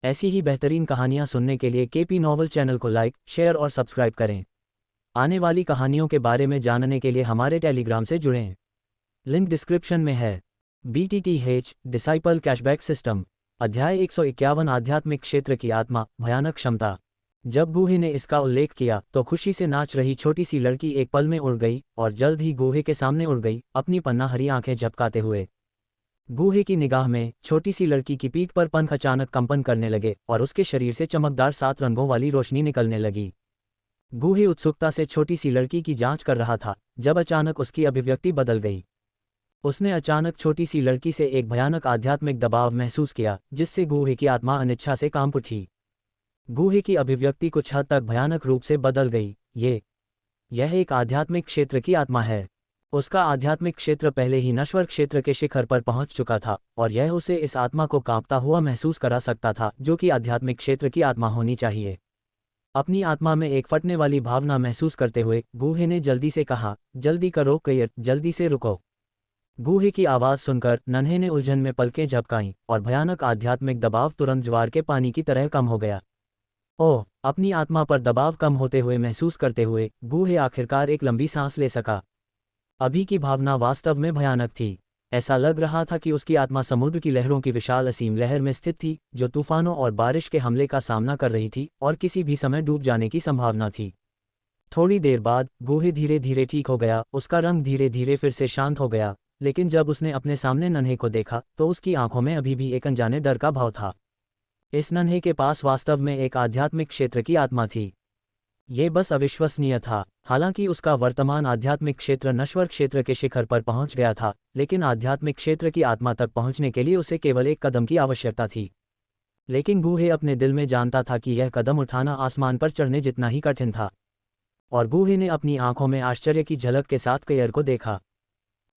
ऐसी ही बेहतरीन कहानियाँ सुनने के लिए केपी नॉवल चैनल को लाइक, शेयर और सब्सक्राइब करें। आने वाली कहानियों के बारे में जानने के लिए हमारे टेलीग्राम से जुड़ें। लिंक डिस्क्रिप्शन में है। BTTH डिसाइपल कैशबैक सिस्टम, अध्याय 151 आध्यात्मिक क्षेत्र की आत्मा, भयानक क्षमता। जब गूहे ने इसका उल्लेख किया तो खुशी से नाच रही छोटी सी लड़की एक पल में उड़ गई और जल्द ही गूहे के सामने उड़ गई, अपनी पन्ना हरी आंखें झपकाते हुए। गूहे की निगाह में छोटी सी लड़की की पीठ पर पंख अचानक कंपन करने लगे और उसके शरीर से चमकदार 7 रंगों वाली रोशनी निकलने लगी। गूहे उत्सुकता से छोटी सी लड़की की जांच कर रहा था जब अचानक उसकी अभिव्यक्ति बदल गई। उसने अचानक छोटी सी लड़की से एक भयानक आध्यात्मिक दबाव महसूस किया, जिससे गूहे की आत्मा अनिच्छा से कांप उठी। गूहे की अभिव्यक्ति कुछ हद तक भयानक रूप से बदल गई। यह एक आध्यात्मिक क्षेत्र की आत्मा है। उसका आध्यात्मिक क्षेत्र पहले ही नश्वर क्षेत्र के शिखर पर पहुंच चुका था और यह उसे इस आत्मा को कांपता हुआ महसूस करा सकता था जो कि आध्यात्मिक क्षेत्र की आत्मा होनी चाहिए। अपनी आत्मा में एक फटने वाली भावना महसूस करते हुए गूहे ने जल्दी से कहा, जल्दी करो क्रियर, जल्दी से रुको। गूहे की आवाज़ सुनकर नन्हे ने उलझन में पलकें झपकाईं और भयानक आध्यात्मिक दबाव तुरंत ज्वार के पानी की तरह कम हो गया। ओह! अपनी आत्मा पर दबाव कम होते हुए महसूस करते हुए गूहे आखिरकार एक लंबी सांस ले सका। अभी की भावना वास्तव में भयानक थी। ऐसा लग रहा था कि उसकी आत्मा समुद्र की लहरों की विशाल असीम लहर में स्थित थी, जो तूफानों और बारिश के हमले का सामना कर रही थी और किसी भी समय डूब जाने की संभावना थी। थोड़ी देर बाद गूहे धीरे धीरे ठीक हो गया, उसका रंग धीरे धीरे फिर से शांत हो गया, लेकिन जब उसने अपने सामने नन्हे को देखा तो उसकी आंखों में अभी भी एक अनजाने डर का भाव था। इस नन्हे के पास वास्तव में एक आध्यात्मिक क्षेत्र की आत्मा थी। ये बस अविश्वसनीय था। हालांकि उसका वर्तमान आध्यात्मिक क्षेत्र नश्वर क्षेत्र के शिखर पर पहुंच गया था, लेकिन आध्यात्मिक क्षेत्र की आत्मा तक पहुंचने के लिए उसे केवल एक कदम की आवश्यकता थी। लेकिन गूहे अपने दिल में जानता था कि यह कदम उठाना आसमान पर चढ़ने जितना ही कठिन था। और गूहे ने अपनी आंखों में आश्चर्य की झलक के साथ क्रियर को देखा।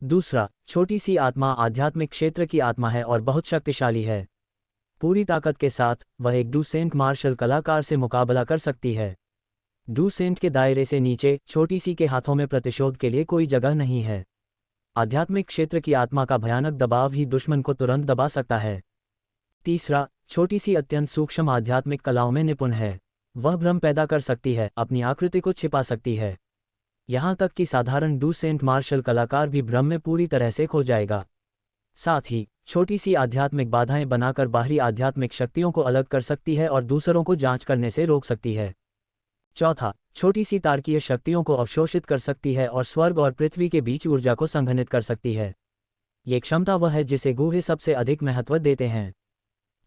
दूसरा, छोटी सी आत्मा आध्यात्मिक क्षेत्र की आत्मा है और बहुत शक्तिशाली है। पूरी ताकत के साथ वह एक डूसेंट मार्शल कलाकार से मुकाबला कर सकती है। डूसेंट के दायरे से नीचे छोटी सी के हाथों में प्रतिशोध के लिए कोई जगह नहीं है। आध्यात्मिक क्षेत्र की आत्मा का भयानक दबाव ही दुश्मन को तुरंत दबा सकता है। तीसरा, छोटी सी अत्यंत सूक्ष्म आध्यात्मिक कलाओं में निपुण है। वह भ्रम पैदा कर सकती है, अपनी आकृति को छिपा सकती है। यहाँ तक कि साधारण डूसेंट मार्शल कलाकार भी भ्रम में पूरी तरह से खो जाएगा। साथ ही छोटी सी आध्यात्मिक बाधाएं बनाकर बाहरी आध्यात्मिक शक्तियों को अलग कर सकती है और दूसरों को जांच करने से रोक सकती है। चौथा, छोटी सी तारकीय शक्तियों को अवशोषित कर सकती है और स्वर्ग और पृथ्वी के बीच ऊर्जा को संघनित कर सकती है। ये क्षमता वह है जिसे गूहे सबसे अधिक महत्व देते हैं।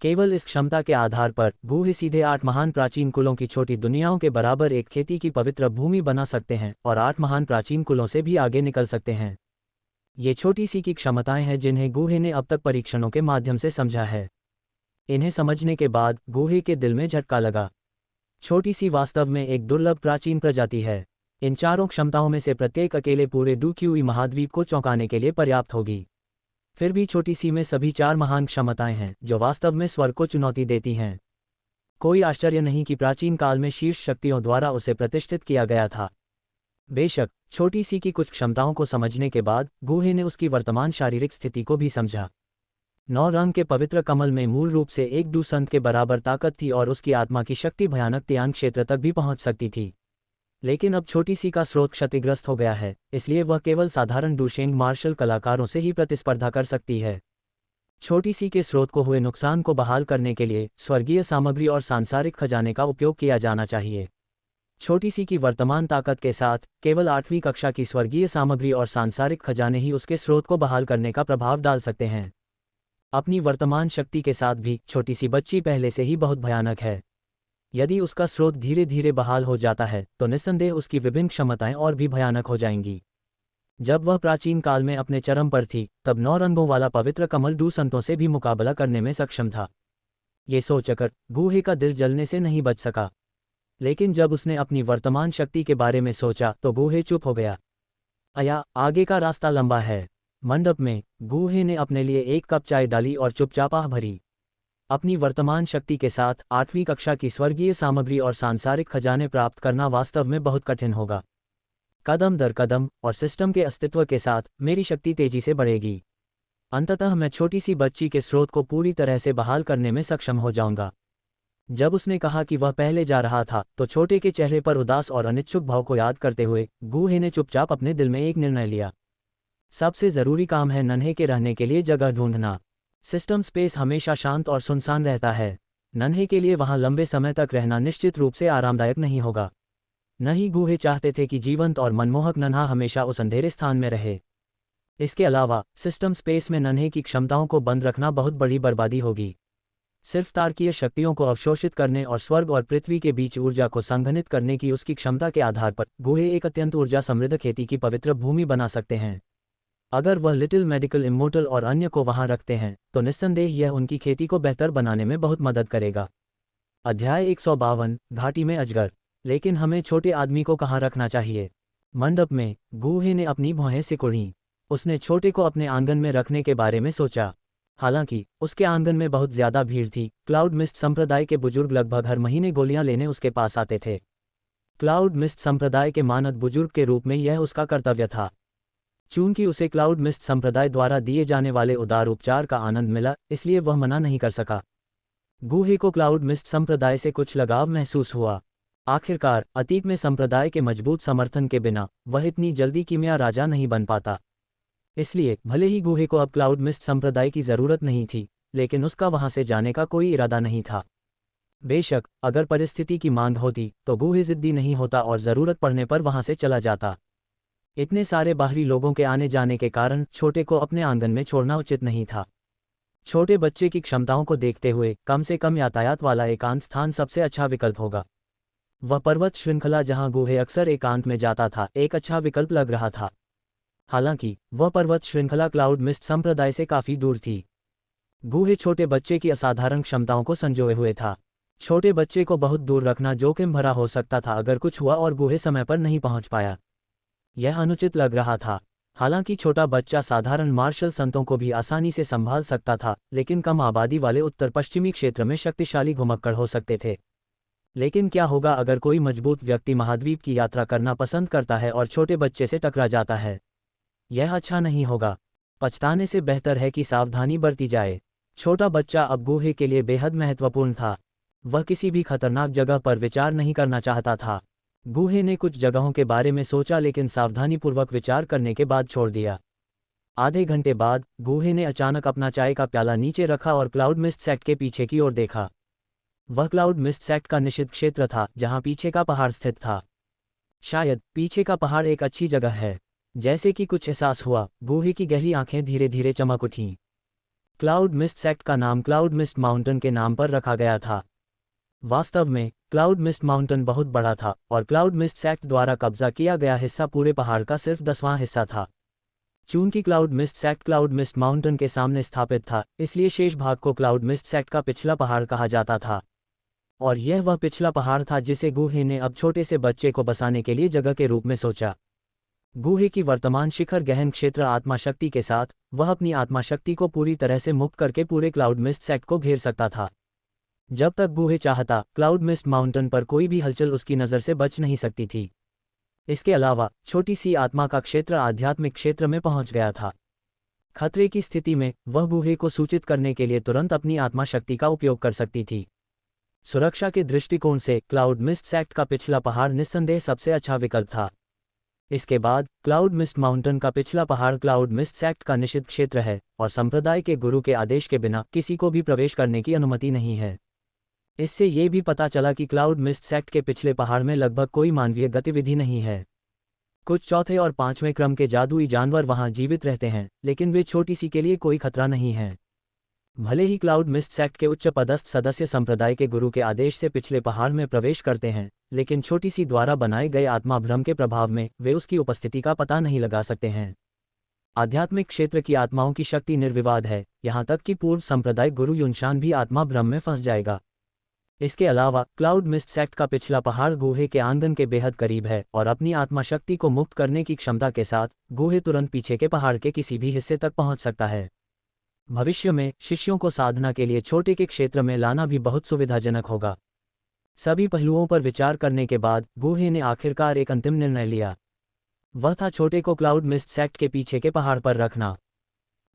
केवल इस क्षमता के आधार पर गूहे सीधे 8 महान प्राचीन कुलों की छोटी दुनियाओं के बराबर एक खेती की पवित्र भूमि बना सकते हैं और 8 महान प्राचीन कुलों से भी आगे निकल सकते हैं। ये छोटी सी की क्षमताएं हैं जिन्हें गूहे ने अब तक परीक्षणों के माध्यम से समझा है। इन्हें समझने के बाद गूहे के दिल में झटका लगा। छोटी सी वास्तव में एक दुर्लभ प्राचीन प्रजाति है। इन चारों क्षमताओं में से प्रत्येक अकेले पूरे डूक्यूई महाद्वीप को चौंकाने के लिए पर्याप्त होगी। फिर भी छोटी सी में सभी 4 महान क्षमताएं हैं जो वास्तव में स्वर्ग को चुनौती देती हैं। कोई आश्चर्य नहीं कि प्राचीन काल में शीर्ष शक्तियों द्वारा उसे प्रतिष्ठित किया गया था। बेशक छोटी सी की कुछ क्षमताओं को समझने के बाद गूहे ने उसकी वर्तमान शारीरिक स्थिति को भी समझा। 9 रंग के पवित्र कमल में मूल रूप से एक डूसंत के बराबर ताकत थी और उसकी आत्मा की शक्ति भयानक त्यान क्षेत्र तक भी पहुंच सकती थी। लेकिन अब छोटी सी का स्रोत क्षतिग्रस्त हो गया है, इसलिए वह केवल साधारण डूशेंग मार्शल कलाकारों से ही प्रतिस्पर्धा कर सकती है। छोटी सी के स्रोत को हुए नुकसान को बहाल करने के लिए स्वर्गीय सामग्री और सांसारिक खजाने का उपयोग किया जाना चाहिए। छोटी सी की वर्तमान ताकत के साथ केवल 8वीं कक्षा की स्वर्गीय सामग्री और सांसारिक खजाने ही उसके स्रोत को बहाल करने का प्रभाव डाल सकते हैं। अपनी वर्तमान शक्ति के साथ भी छोटी सी बच्ची पहले से ही बहुत भयानक है। यदि उसका स्रोत धीरे धीरे बहाल हो जाता है तो निस्संदेह उसकी विभिन्न क्षमताएं और भी भयानक हो जाएंगी। जब वह प्राचीन काल में अपने चरम पर थी तब 9 रंगों वाला पवित्र कमल डूसंतों से भी मुकाबला करने में सक्षम था। ये सोचकर गूहे का दिल जलने से नहीं बच सका। लेकिन जब उसने अपनी वर्तमान शक्ति के बारे में सोचा तो गूहे चुप हो गया। आगे का रास्ता लंबा है। मंडप में गूहे ने अपने लिए एक कप चाय डाली और चुपचाप आह भरी। अपनी वर्तमान शक्ति के साथ 8वीं कक्षा की स्वर्गीय सामग्री और सांसारिक खजाने प्राप्त करना वास्तव में बहुत कठिन होगा। कदम दर कदम और सिस्टम के अस्तित्व के साथ मेरी शक्ति तेजी से बढ़ेगी। अंततः मैं छोटी सी बच्ची के स्रोत को पूरी तरह से बहाल करने में सक्षम हो जाऊंगा। जब उसने कहा कि वह पहले जा रहा था तो छोटे के चेहरे पर उदास और अनिच्छुक भाव को याद करते हुए गूहे ने चुपचाप अपने दिल में एक निर्णय लिया। सबसे ज़रूरी काम है नन्हे के रहने के लिए जगह ढूंढना। सिस्टम स्पेस हमेशा शांत और सुनसान रहता है। नन्हे के लिए वहां लंबे समय तक रहना निश्चित रूप से आरामदायक नहीं होगा। नहीं, गूहे चाहते थे कि जीवंत और मनमोहक नन्हा हमेशा उस अंधेरे स्थान में रहे। इसके अलावा सिस्टम स्पेस में नन्हे की क्षमताओं को बंद रखना बहुत बड़ी बर्बादी होगी। सिर्फ तारकीय शक्तियों को अवशोषित करने और स्वर्ग और पृथ्वी के बीच ऊर्जा को संघनित करने की उसकी क्षमता के आधार पर गूहे एक अत्यंत ऊर्जा समृद्ध खेती की पवित्र भूमि बना सकते हैं। अगर वह लिटिल मेडिकल इमोर्टल और अन्य को वहां रखते हैं तो निस्संदेह यह उनकी खेती को बेहतर बनाने में बहुत मदद करेगा। अध्याय 152 घाटी में अजगर। लेकिन हमें छोटे आदमी को कहाँ रखना चाहिए? मंडप में गूहे ने अपनी भौहें सिकुड़ीं। उसने छोटे को अपने आंगन में रखने के बारे में सोचा। हालांकि उसके आंगन में बहुत ज्यादा भीड़ थी। क्लाउड मिस्ट संप्रदाय के बुजुर्ग लगभग हर महीने गोलियां लेने उसके पास आते थे। क्लाउड मिस्ट संप्रदाय के मानद बुजुर्ग के रूप में यह उसका कर्तव्य था। चूंकि उसे क्लाउड मिस्ट संप्रदाय द्वारा दिए जाने वाले उदार उपचार का आनंद मिला, इसलिए वह मना नहीं कर सका। गूहे को क्लाउड मिस्ट संप्रदाय से कुछ लगाव महसूस हुआ। आखिरकार अतीत में संप्रदाय के मजबूत समर्थन के बिना वह इतनी जल्दी कीमिया राजा नहीं बन पाता। इसलिए भले ही गूहे को अब क्लाउड मिस्ट संप्रदाय की जरूरत नहीं थी, लेकिन उसका वहां से जाने का कोई इरादा नहीं था। बेशक अगर परिस्थिति की मांग होती तो गूहे जिद्दी नहीं होता और जरूरत पड़ने पर वहां से चला जाता। इतने सारे बाहरी लोगों के आने जाने के कारण छोटे को अपने आंगन में छोड़ना उचित नहीं था। छोटे बच्चे की क्षमताओं को देखते हुए कम से कम यातायात वाला एकांत स्थान सबसे अच्छा विकल्प होगा। वह पर्वत श्रृंखला जहां गूहे अक्सर एकांत में जाता था एक अच्छा विकल्प लग रहा था। हालांकि वह पर्वत श्रृंखला क्लाउड मिस्ट संप्रदाय से काफी दूर थी। गूहे छोटे बच्चे की असाधारण क्षमताओं को संजोए हुए था। छोटे बच्चे को बहुत दूर रखना जोखिम भरा हो सकता था अगर कुछ हुआ और गूहे समय पर नहीं पहुंच पाया। यह अनुचित लग रहा था। हालांकि छोटा बच्चा साधारण मार्शल संतों को भी आसानी से संभाल सकता था, लेकिन कम आबादी वाले उत्तर पश्चिमी क्षेत्र में शक्तिशाली घुमक्कड़ हो सकते थे। लेकिन क्या होगा अगर कोई मजबूत व्यक्ति महाद्वीप की यात्रा करना पसंद करता है और छोटे बच्चे से टकरा जाता है? यह अच्छा नहीं होगा। पछताने से बेहतर है कि सावधानी बरती जाए। छोटा बच्चा अब गूहे के लिए बेहद महत्वपूर्ण था। वह किसी भी खतरनाक जगह पर विचार नहीं करना चाहता था। गूहे ने कुछ जगहों के बारे में सोचा, लेकिन सावधानीपूर्वक विचार करने के बाद छोड़ दिया। आधे घंटे बाद गूहे ने अचानक अपना चाय का प्याला नीचे रखा और क्लाउड मिस्ट सेक्ट के पीछे की ओर देखा। वह क्लाउड मिस्ट सेक्ट का निषिद्ध क्षेत्र था जहां पीछे का पहाड़ स्थित था। शायद पीछे का पहाड़ एक अच्छी जगह है। जैसे कि कुछ एहसास हुआ, गूहे की गहरी आंखें धीरे धीरे चमक उठीं। क्लाउड मिस्ट सेक्ट का नाम क्लाउड मिस्ट माउंटेन के नाम पर रखा गया था। वास्तव में क्लाउड मिस्ट माउंटेन बहुत बड़ा था और क्लाउड मिस्ट सेक्ट द्वारा कब्जा किया गया हिस्सा पूरे पहाड़ का सिर्फ 10वां हिस्सा था। चूंकि cloud mist sect cloud mist mountain के सामने स्थापित था, इसलिए शेष भाग को क्लाउड मिस्ट सेक्ट का पिछला पहाड़ कहा जाता था। और यह वह पिछला पहाड़ था जिसे गूहे ने अब छोटे से बच्चे को बसाने के लिए जगह के रूप में सोचा। गूहे की वर्तमान शिखर गहन क्षेत्र आत्मा शक्ति के साथ, वह अपनी आत्मा शक्ति को पूरी तरह से मुक्त करके पूरे क्लाउड मिस्ट सेक्ट को घेर सकता था। जब तक गूहे चाहता, क्लाउड मिस्ट माउंटेन पर कोई भी हलचल उसकी नज़र से बच नहीं सकती थी। इसके अलावा छोटी सी आत्मा का क्षेत्र आध्यात्मिक क्षेत्र में पहुंच गया था। खतरे की स्थिति में वह गूहे को सूचित करने के लिए तुरंत अपनी आत्मा शक्ति का उपयोग कर सकती थी। सुरक्षा के दृष्टिकोण से क्लाउड मिस्ट सेक्ट का पिछला पहाड़ निस्संदेह सबसे अच्छा विकल्प था। इसके बाद क्लाउड मिस्ट माउंटेन का पिछला पहाड़ क्लाउड मिस्ट सेक्ट का निषिद्ध क्षेत्र है और संप्रदाय के गुरु के आदेश के बिना किसी को भी प्रवेश करने की अनुमति नहीं है। इससे ये भी पता चला कि क्लाउड मिस्ट सेक्ट के पिछले पहाड़ में लगभग कोई मानवीय गतिविधि नहीं है। कुछ चौथे और पांचवें क्रम के जादुई जानवर वहां जीवित रहते हैं, लेकिन वे छोटी सी के लिए कोई खतरा नहीं है। भले ही क्लाउड मिस्ट सेक्ट के उच्च पदस्थ सदस्य संप्रदाय के गुरु के आदेश से पिछले पहाड़ में प्रवेश करते हैं, लेकिन छोटी सी द्वारा बनाए गए आत्मा भ्रम के प्रभाव में वे उसकी उपस्थिति का पता नहीं लगा सकते हैं। आध्यात्मिक क्षेत्र की आत्माओं की शक्ति निर्विवाद है, यहाँ तक कि पूर्व संप्रदाय गुरु युनशान भी आत्मा भ्रम में फंस जाएगा। इसके अलावा क्लाउड मिस्ट सेक्ट का पिछला पहाड़ गूहे के आंगन के बेहद करीब है और अपनी आत्मा शक्ति को मुक्त करने की क्षमता के साथ गूहे तुरंत पीछे के पहाड़ के किसी भी हिस्से तक पहुंच सकता है। भविष्य में शिष्यों को साधना के लिए छोटे के क्षेत्र में लाना भी बहुत सुविधाजनक होगा। सभी पहलुओं पर विचार करने के बाद गूहे ने आखिरकार एक अंतिम निर्णय लिया। वह था छोटे को क्लाउड मिस्ट सेक्ट के पीछे के पहाड़ पर रखना।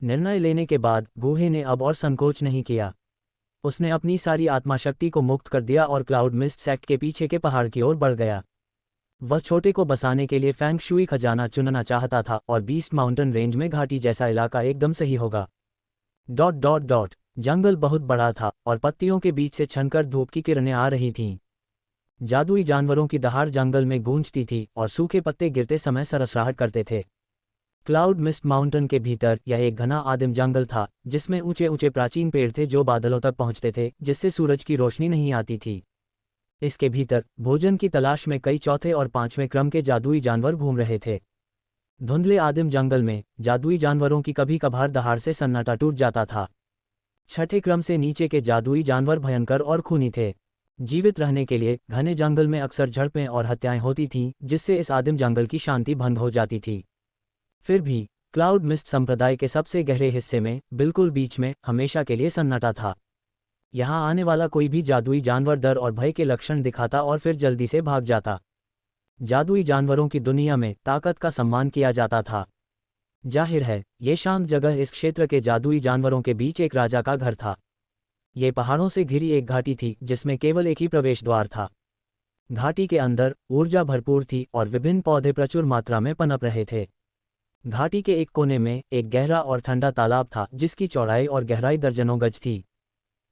निर्णय लेने के बाद गूहे ने अब और संकोच नहीं किया। उसने अपनी सारी आत्माशक्ति को मुक्त कर दिया और क्लाउड मिस्ट सेक्ट के पीछे के पहाड़ की ओर बढ़ गया। वह छोटे को बसाने के लिए फेंग शुई खजाना चुनना चाहता था और बीस्ट माउंटेन रेंज में घाटी जैसा इलाका एकदम सही होगा। जंगल बहुत बड़ा था और पत्तियों के बीच से छनकर धूप की किरणें आ रही थीं। जादुई जानवरों की दहाड़ जंगल में गूंजती थी और सूखे पत्ते गिरते समय सरसराहट करते थे। क्लाउड मिस्ट माउंटेन के भीतर यह एक घना आदिम जंगल था जिसमें ऊंचे ऊंचे प्राचीन पेड़ थे जो बादलों तक पहुंचते थे, जिससे सूरज की रोशनी नहीं आती थी। इसके भीतर भोजन की तलाश में कई चौथे और पांचवें क्रम के जादुई जानवर घूम रहे थे। धुंधले आदिम जंगल में जादुई जानवरों की कभी कभार दहाड़ से सन्नाटा टूट जाता था। छठे क्रम से नीचे के जादुई जानवर भयंकर और खूनी थे। जीवित रहने के लिए घने जंगल में अक्सर झड़पें और हत्याएं होती थीं, जिससे इस आदिम जंगल की शांति भंग हो जाती थी। फिर भी क्लाउड मिस्ट संप्रदाय के सबसे गहरे हिस्से में बिल्कुल बीच में हमेशा के लिए सन्नाटा था। यहाँ आने वाला कोई भी जादुई जानवर डर और भय के लक्षण दिखाता और फिर जल्दी से भाग जाता। जादुई जानवरों की दुनिया में ताकत का सम्मान किया जाता था। जाहिर है, ये शांत जगह इस क्षेत्र के जादुई जानवरों के बीच एक राजा का घर था। ये पहाड़ों से घिरी एक घाटी थी जिसमें केवल एक ही प्रवेश द्वार था। घाटी के अंदर ऊर्जा भरपूर थी और विभिन्न पौधे प्रचुर मात्रा में पनप रहे थे। घाटी के एक कोने में एक गहरा और ठंडा तालाब था जिसकी चौड़ाई और गहराई दर्जनों गज थी।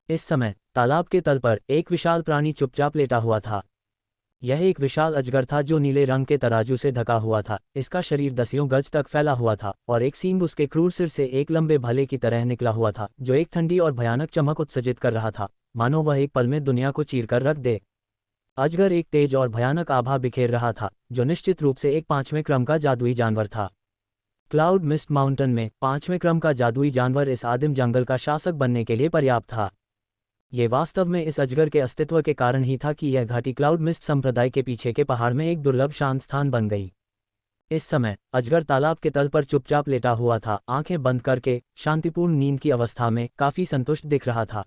इस समय तालाब के तल पर एक विशाल प्राणी चुपचाप लेटा हुआ था। यह एक विशाल अजगर था जो नीले रंग के तराजू से ढका हुआ था। इसका शरीर दसियों गज तक फैला हुआ था और एक सींग उसके क्रूर सिर से एक लंबे भाले की तरह निकला हुआ था जो एक ठंडी और भयानक चमक उत्सर्जित कर रहा था, मानो वह एक पल में दुनिया को चीरकर रख दे। अजगर एक तेज और भयानक आभा बिखेर रहा था जो निश्चित रूप से एक पांचवें क्रम का जादुई जानवर था। क्लाउड मिस्ट माउंटेन में पांचवें क्रम का जादुई जानवर इस आदिम जंगल का शासक बनने के लिए पर्याप्त था। ये वास्तव में इस अजगर के अस्तित्व के कारण ही था कि यह घाटी क्लाउड मिस्ट संप्रदाय के पीछे के पहाड़ में एक दुर्लभ शांत स्थान बन गई। इस समय अजगर तालाब के तल पर चुपचाप लेटा हुआ था, आंखें बंद करके शांतिपूर्ण नींद की अवस्था में काफी संतुष्ट दिख रहा था।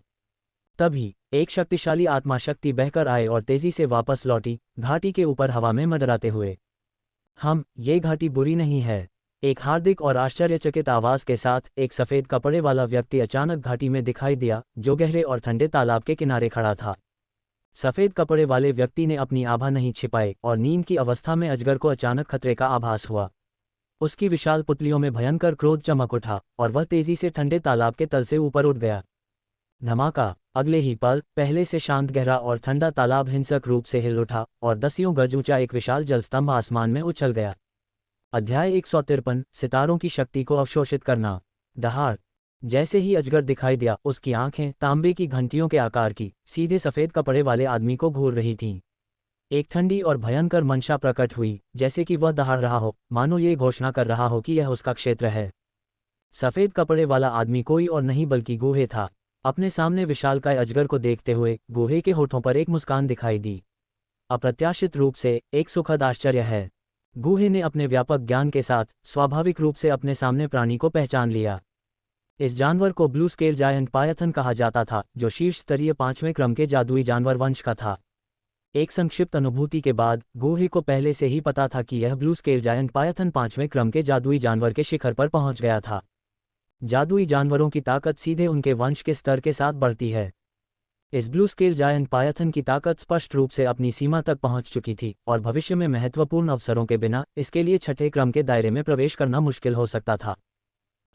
तभी एक शक्तिशाली आत्माशक्ति बहकर आए और तेजी से वापस लौटी, घाटी के ऊपर हवा में मंडराते हुए। ये घाटी बुरी नहीं है। एक हार्दिक और आश्चर्यचकित आवाज के साथ एक सफेद कपड़े वाला व्यक्ति अचानक घाटी में दिखाई दिया जो गहरे और ठंडे तालाब के किनारे खड़ा था। सफेद कपड़े वाले व्यक्ति ने अपनी आभा नहीं छिपाई और नींद की अवस्था में अजगर को अचानक खतरे का आभास हुआ। उसकी विशाल पुतलियों में भयंकर क्रोध चमक उठा और वह तेजी से ठंडे तालाब के तल से ऊपर उठ गया। धमाका! अगले ही पल पहले से शांत गहरा और ठंडा तालाब हिंसक रूप से हिल उठा और दसियों गज ऊंचा एक विशाल जलस्तंभ आसमान में उछल गया। अध्याय 153 सितारों की शक्ति को अवशोषित करना। दहाड़! जैसे ही अजगर दिखाई दिया, उसकी आंखें तांबे की घंटियों के आकार की सीधे सफेद कपड़े वाले आदमी को घूर रही थीं। एक ठंडी और भयंकर मंशा प्रकट हुई, जैसे कि वह दहाड़ रहा हो, मानो ये घोषणा कर रहा हो कि यह उसका क्षेत्र है। सफेद कपड़े वाला आदमी कोई और नहीं बल्कि गूहे था। अपने सामने विशालकाय अजगर को देखते हुए गूहे के होठों पर एक मुस्कान दिखाई दी। अप्रत्याशित रूप से एक सुखद आश्चर्य है। गूहे ने अपने व्यापक ज्ञान के साथ स्वाभाविक रूप से अपने सामने प्राणी को पहचान लिया। इस जानवर को ब्लू स्केल जायंट पायथन कहा जाता था जो शीर्ष स्तरीय पांचवें क्रम के जादुई जानवर वंश का था। एक संक्षिप्त अनुभूति के बाद गूहे को पहले से ही पता था कि यह ब्लू स्केल जायंट पायथन पांचवें क्रम के जादुई जानवर के शिखर पर पहुंच गया था। जादुई जानवरों की ताकत सीधे उनके वंश के स्तर के साथ बढ़ती है। इस ब्लू स्केल जायंट पायथन की ताकत स्पष्ट रूप से अपनी सीमा तक पहुंच चुकी थी और भविष्य में महत्वपूर्ण अवसरों के बिना इसके लिए छठे क्रम के दायरे में प्रवेश करना मुश्किल हो सकता था।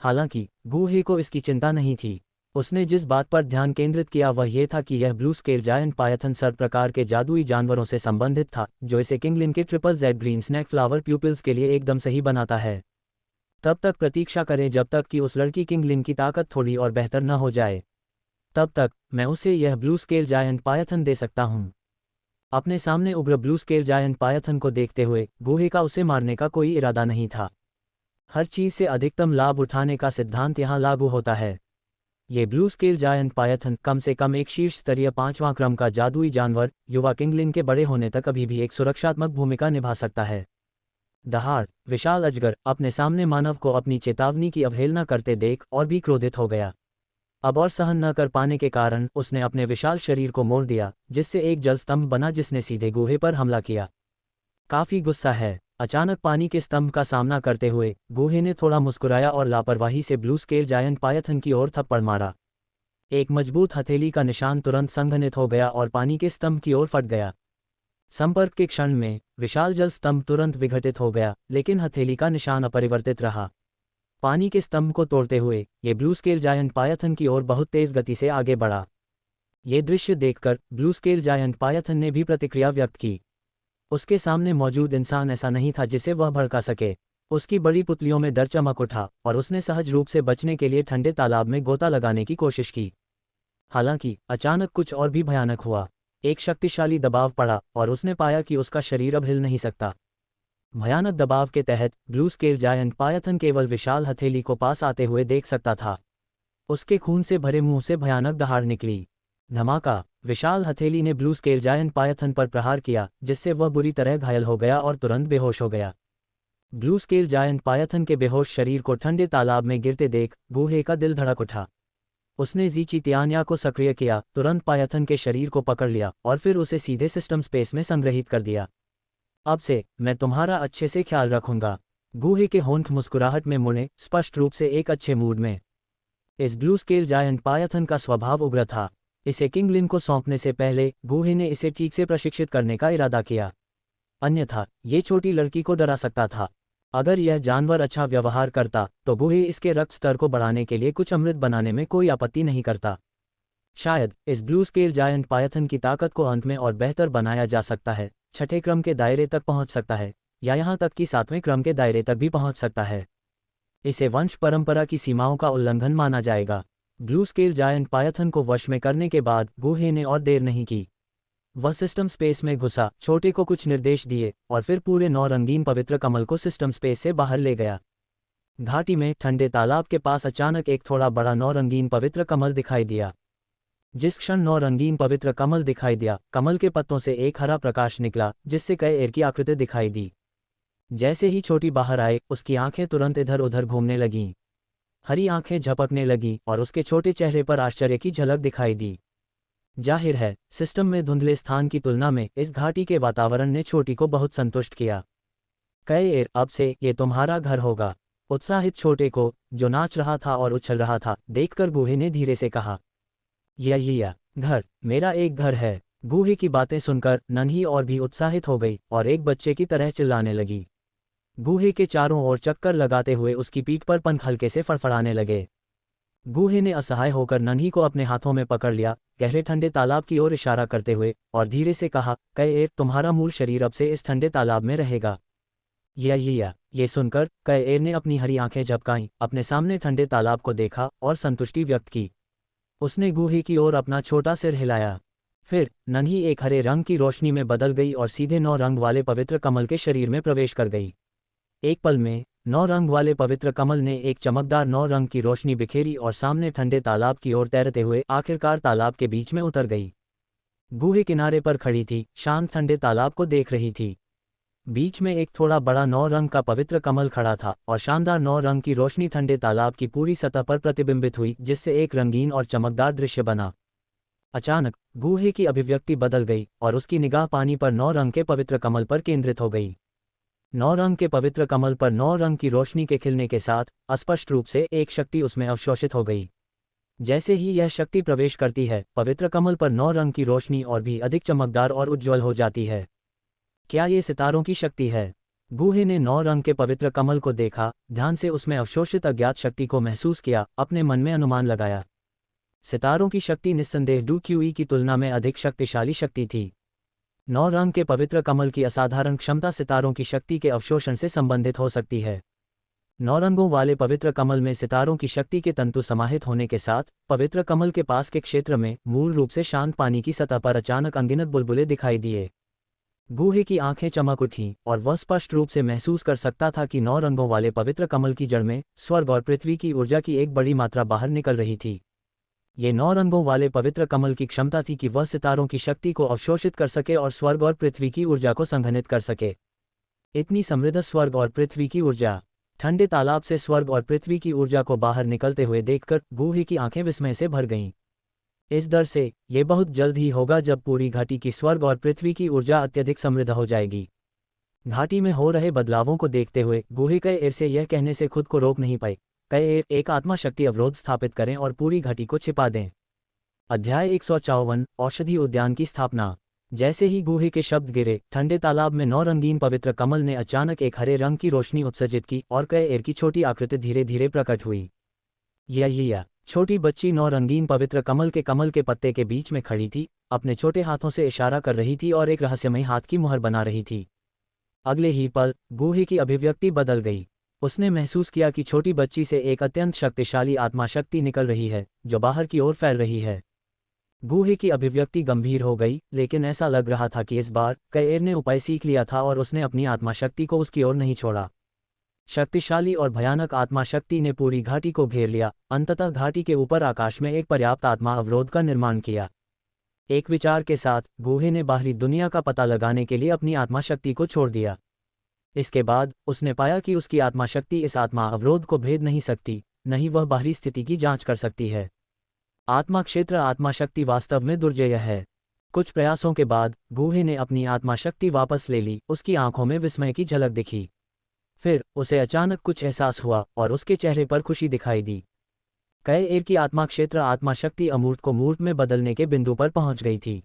हालांकि गूहे को इसकी चिंता नहीं थी। उसने जिस बात पर ध्यान केंद्रित किया वह यह था कि यह ब्लू स्केल जायंट पायथन सर्प प्रकार के जादुई जानवरों से संबंधित था जो इसे किंगलिन के triple Z green snake flower pupils के लिए एकदम सही बनाता है। तब तक प्रतीक्षा करें जब तक कि उस लड़की किंगलिन की ताकत थोड़ी और बेहतर न हो जाए। तब तक मैं उसे यह ब्लू स्केल जायंट पायथन दे सकता हूँ। अपने सामने उग्र ब्लू स्केल जायंट पायथन को देखते हुए गूहे का उसे मारने का कोई इरादा नहीं था। हर चीज से अधिकतम लाभ उठाने का सिद्धांत यहाँ लागू होता है। ये ब्लू स्केल जायंट पायथन कम से कम एक शीर्ष स्तरीय पांचवां क्रम का जादुई जानवर युवा किंगलिन के बड़े होने तक अभी भी एक सुरक्षात्मक भूमिका निभा सकता है। दहाड़! विशाल अजगर अपने सामने मानव को अपनी चेतावनी की अवहेलना करते देख और भी क्रोधित हो गया। अब और सहन न कर पाने के कारण उसने अपने विशाल शरीर को मोड़ दिया जिससे एक जलस्तंभ बना जिसने सीधे गूहे पर हमला किया। काफी गुस्सा है। अचानक पानी के स्तंभ का सामना करते हुए गूहे ने थोड़ा मुस्कुराया और लापरवाही से ब्लू स्केल जायंट पायथन की ओर थप्पड़ मारा। एक मजबूत हथेली का निशान तुरंत संघनित हो गया और पानी के स्तंभ की ओर फट गया। संपर्क के क्षण में विशाल जल स्तंभ तुरंत विघटित हो गया, लेकिन हथेली का निशान अपरिवर्तित रहा। पानी के स्तंभ को तोड़ते हुए ये ब्लू स्केल जायंट पायथन की ओर बहुत तेज गति से आगे बढ़ा। ये दृश्य देखकर ब्लू स्केल जायंट पायथन ने भी प्रतिक्रिया व्यक्त की। उसके सामने मौजूद इंसान ऐसा नहीं था जिसे वह भड़का सके। उसकी बड़ी पुतलियों में डर चमक उठा और उसने सहज रूप से बचने के लिए ठंडे तालाब में गोता लगाने की कोशिश की। हालांकि अचानक कुछ और भी भयानक हुआ। एक शक्तिशाली दबाव पड़ा और उसने पाया कि उसका शरीर अब हिल नहीं सकता। भयानक दबाव के तहत ब्लू स्केल जायंट पायथन केवल विशाल हथेली को पास आते हुए देख सकता था। उसके खून से भरे मुंह से भयानक दहाड़ निकली। धमाका! विशाल हथेली ने ब्लू स्केल जायंट पायथन पर प्रहार किया, जिससे वह बुरी तरह घायल हो गया और तुरंत बेहोश हो गया। ब्लू स्केल जायंट पायथन के बेहोश शरीर को ठंडे तालाब में गिरते देख गूहे का दिल धड़क उठा। उसने ज़ीचितियान्या को सक्रिय किया, तुरंत पायथन के शरीर को पकड़ लिया और फिर उसे सीधे सिस्टम स्पेस में संग्रहित कर दिया। अब से मैं तुम्हारा अच्छे से ख्याल रखूंगा। गूहे के होंठ मुस्कुराहट में मुड़े, स्पष्ट रूप से एक अच्छे मूड में। इस ब्लू स्केल जायंट पायथन का स्वभाव उग्र था। इसे किंगलिन को सौंपने से पहले गूहे ने इसे ठीक से प्रशिक्षित करने का इरादा किया। अन्यथा ये छोटी लड़की को डरा सकता था। अगर यह जानवर अच्छा व्यवहार करता तो गूहे इसके रक्त स्तर को बढ़ाने के लिए कुछ अमृत बनाने में कोई आपत्ति नहीं करता। शायद इस ब्लू स्केल जायंट पायथन की ताकत को अंत में और बेहतर बनाया जा सकता है, छठे क्रम के दायरे तक पहुंच सकता है, या यहाँ तक कि सातवें क्रम के दायरे तक भी पहुंच सकता है। इसे वंश परंपरा की सीमाओं का उल्लंघन माना जाएगा। ब्लू स्केल जायंट पायथन को वश में करने के बाद गूहे ने और देर नहीं की। वह सिस्टम स्पेस में घुसा, छोटे को कुछ निर्देश दिए और फिर पूरे 9 रंगीन पवित्र कमल को सिस्टम स्पेस से बाहर ले गया। घाटी में ठंडे तालाब के पास अचानक एक थोड़ा बड़ा 9 रंगीन पवित्र कमल दिखाई दिया। जिस क्षण 9 रंगीन पवित्र कमल दिखाई दिया, कमल के पत्तों से एक हरा प्रकाश निकला, जिससे कई एर की आकृति दिखाई दी। जैसे ही छोटी बाहर आए, उसकी आंखें तुरंत इधर उधर घूमने लगीं। हरी आंखें झपकने लगीं और उसके छोटे चेहरे पर आश्चर्य की झलक दिखाई दी। जाहिर है, सिस्टम में धुंधले स्थान की तुलना में इस घाटी के वातावरण ने छोटी को बहुत संतुष्ट किया। कई अब से ये तुम्हारा घर होगा। उत्साहित छोटे को, जो नाच रहा था और उछल रहा था, देखकर गूहे ने धीरे से कहा, या घर, मेरा एक घर है। गूहे की बातें सुनकर नन्ही और भी उत्साहित हो गई और एक बच्चे की तरह चिल्लाने लगी। गूहे के चारों ओर चक्कर लगाते हुए उसकी पीठ पर पंख हल्के से फड़फड़ाने लगे। गूहे ने असहाय होकर नन्ही को अपने हाथों में पकड़ लिया, गहरे ठंडे तालाब की ओर इशारा करते हुए, और धीरे से कहा, कई तुम्हारा मूल शरीर अब से इस ठंडे तालाब में रहेगा। ये सुनकर कई ने अपनी हरी आंखें झपकाईं, अपने सामने ठंडे तालाब को देखा और संतुष्टि व्यक्त की। उसने गूहे की ओर अपना छोटा सिर हिलाया। फिर नन्ही एक हरे रंग की रोशनी में बदल गई और सीधे 9 रंग वाले पवित्र कमल के शरीर में प्रवेश कर गई। एक पल में 9 रंग वाले पवित्र कमल ने एक चमकदार 9 रंग की रोशनी बिखेरी और सामने ठंडे तालाब की ओर तैरते हुए आखिरकार तालाब के बीच में उतर गई। गूहे किनारे पर खड़ी थी, शांत ठंडे तालाब को देख रही थी। बीच में एक थोड़ा बड़ा 9 रंग का पवित्र कमल खड़ा था और शानदार 9 रंग की रोशनी ठंडे तालाब की पूरी सतह पर प्रतिबिंबित हुई, जिससे एक रंगीन और चमकदार दृश्य बना। अचानक गूहे की अभिव्यक्ति बदल गई और उसकी निगाह पानी पर 9 रंग के पवित्र कमल पर केंद्रित हो गई। 9 रंग के पवित्र कमल पर 9 रंग की रोशनी के खिलने के साथ अस्पष्ट रूप से एक शक्ति उसमें अवशोषित हो गई। जैसे ही यह शक्ति प्रवेश करती है, पवित्र कमल पर 9 रंग की रोशनी और भी अधिक चमकदार और उज्ज्वल हो जाती है। क्या ये सितारों की शक्ति है? गूहे ने 9 रंग के पवित्र कमल को देखा, ध्यान से उसमें अवशोषित अज्ञात शक्ति को महसूस किया, अपने मन में अनुमान लगाया। सितारों की शक्ति निस्संदेह डूक्यूई की तुलना में अधिक शक्तिशाली शक्ति थी। 9 रंग के पवित्र कमल की असाधारण क्षमता सितारों की शक्ति के अवशोषण से संबंधित हो सकती है। 9 रंगों वाले पवित्र कमल में सितारों की शक्ति के तंतु समाहित होने के साथ पवित्र कमल के पास के क्षेत्र में मूल रूप से शांत पानी की सतह पर अचानक अनगिनत बुलबुले दिखाई दिए। गूहे की आंखें चमक उठीं और वह स्पष्ट रूप से महसूस कर सकता था कि 9 रंगों वाले पवित्र कमल की जड़ में स्वर्ग और पृथ्वी की ऊर्जा की एक बड़ी मात्रा बाहर निकल रही थी। ये 9 रंगों वाले पवित्र कमल की क्षमता थी कि वह सितारों की शक्ति को अवशोषित कर सके और स्वर्ग और पृथ्वी की ऊर्जा को संघनित कर सके। इतनी समृद्ध स्वर्ग और पृथ्वी की ऊर्जा! ठंडे तालाब से स्वर्ग और पृथ्वी की ऊर्जा को बाहर निकलते हुए देखकर गूहे की आंखें विस्मय से भर गईं। इस डर से ये बहुत जल्द ही होगा जब पूरी घाटी की स्वर्ग और पृथ्वी की ऊर्जा अत्यधिक समृद्ध हो जाएगी। घाटी में हो रहे बदलावों को देखते हुए गूहे कई से यह कहने से खुद को रोक नहीं पाए, कई एक आत्मा शक्ति अवरोध स्थापित करें और पूरी घाटी को छिपा दें। अध्याय 154 औषधि उद्यान की स्थापना। जैसे ही गुहे के शब्द गिरे, ठंडे तालाब में 9 रंगीन पवित्र कमल ने अचानक एक हरे रंग की रोशनी उत्सर्जित की और कई की छोटी आकृति धीरे धीरे प्रकट हुई। यह छोटी बच्ची 9 रंगीन पवित्र कमल के पत्ते के बीच में खड़ी थी, अपने छोटे हाथों से इशारा कर रही थी और एक रहस्यमयी हाथ की मुहर बना रही थी। अगले ही पल गुहे की अभिव्यक्ति बदल गई। उसने महसूस किया कि छोटी बच्ची से एक अत्यंत शक्तिशाली आत्मा शक्ति निकल रही है, जो बाहर की ओर फैल रही है। गुहे की अभिव्यक्ति गंभीर हो गई, लेकिन ऐसा लग रहा था कि इस बार कैर ने उपाय सीख लिया था और उसने अपनी आत्मा शक्ति को उसकी ओर नहीं छोड़ा। शक्तिशाली और भयानक आत्मा शक्ति ने पूरी घाटी को घेर लिया, अंततः घाटी के ऊपर आकाश में एक पर्याप्त आत्मा अवरोध का निर्माण किया। एक विचार के साथ गुहे ने बाहरी दुनिया का पता लगाने के लिए अपनी आत्मा शक्ति को छोड़ दिया। इसके बाद उसने पाया कि उसकी आत्मा शक्ति इस आत्मा अवरोध को भेद नहीं सकती, नहीं वह बाहरी स्थिति की जांच कर सकती है। आत्मा क्षेत्र आत्मा शक्ति वास्तव में दुर्जेय है। कुछ प्रयासों के बाद गुहे ने अपनी आत्मा शक्ति वापस ले ली। उसकी आंखों में विस्मय की झलक दिखी। फिर उसे अचानक कुछ एहसास हुआ और उसके चेहरे पर खुशी दिखाई दी। कैर की आत्मा क्षेत्र आत्मा शक्ति अमूर्त को मूर्त में बदलने के बिंदु पर पहुंच गई थी।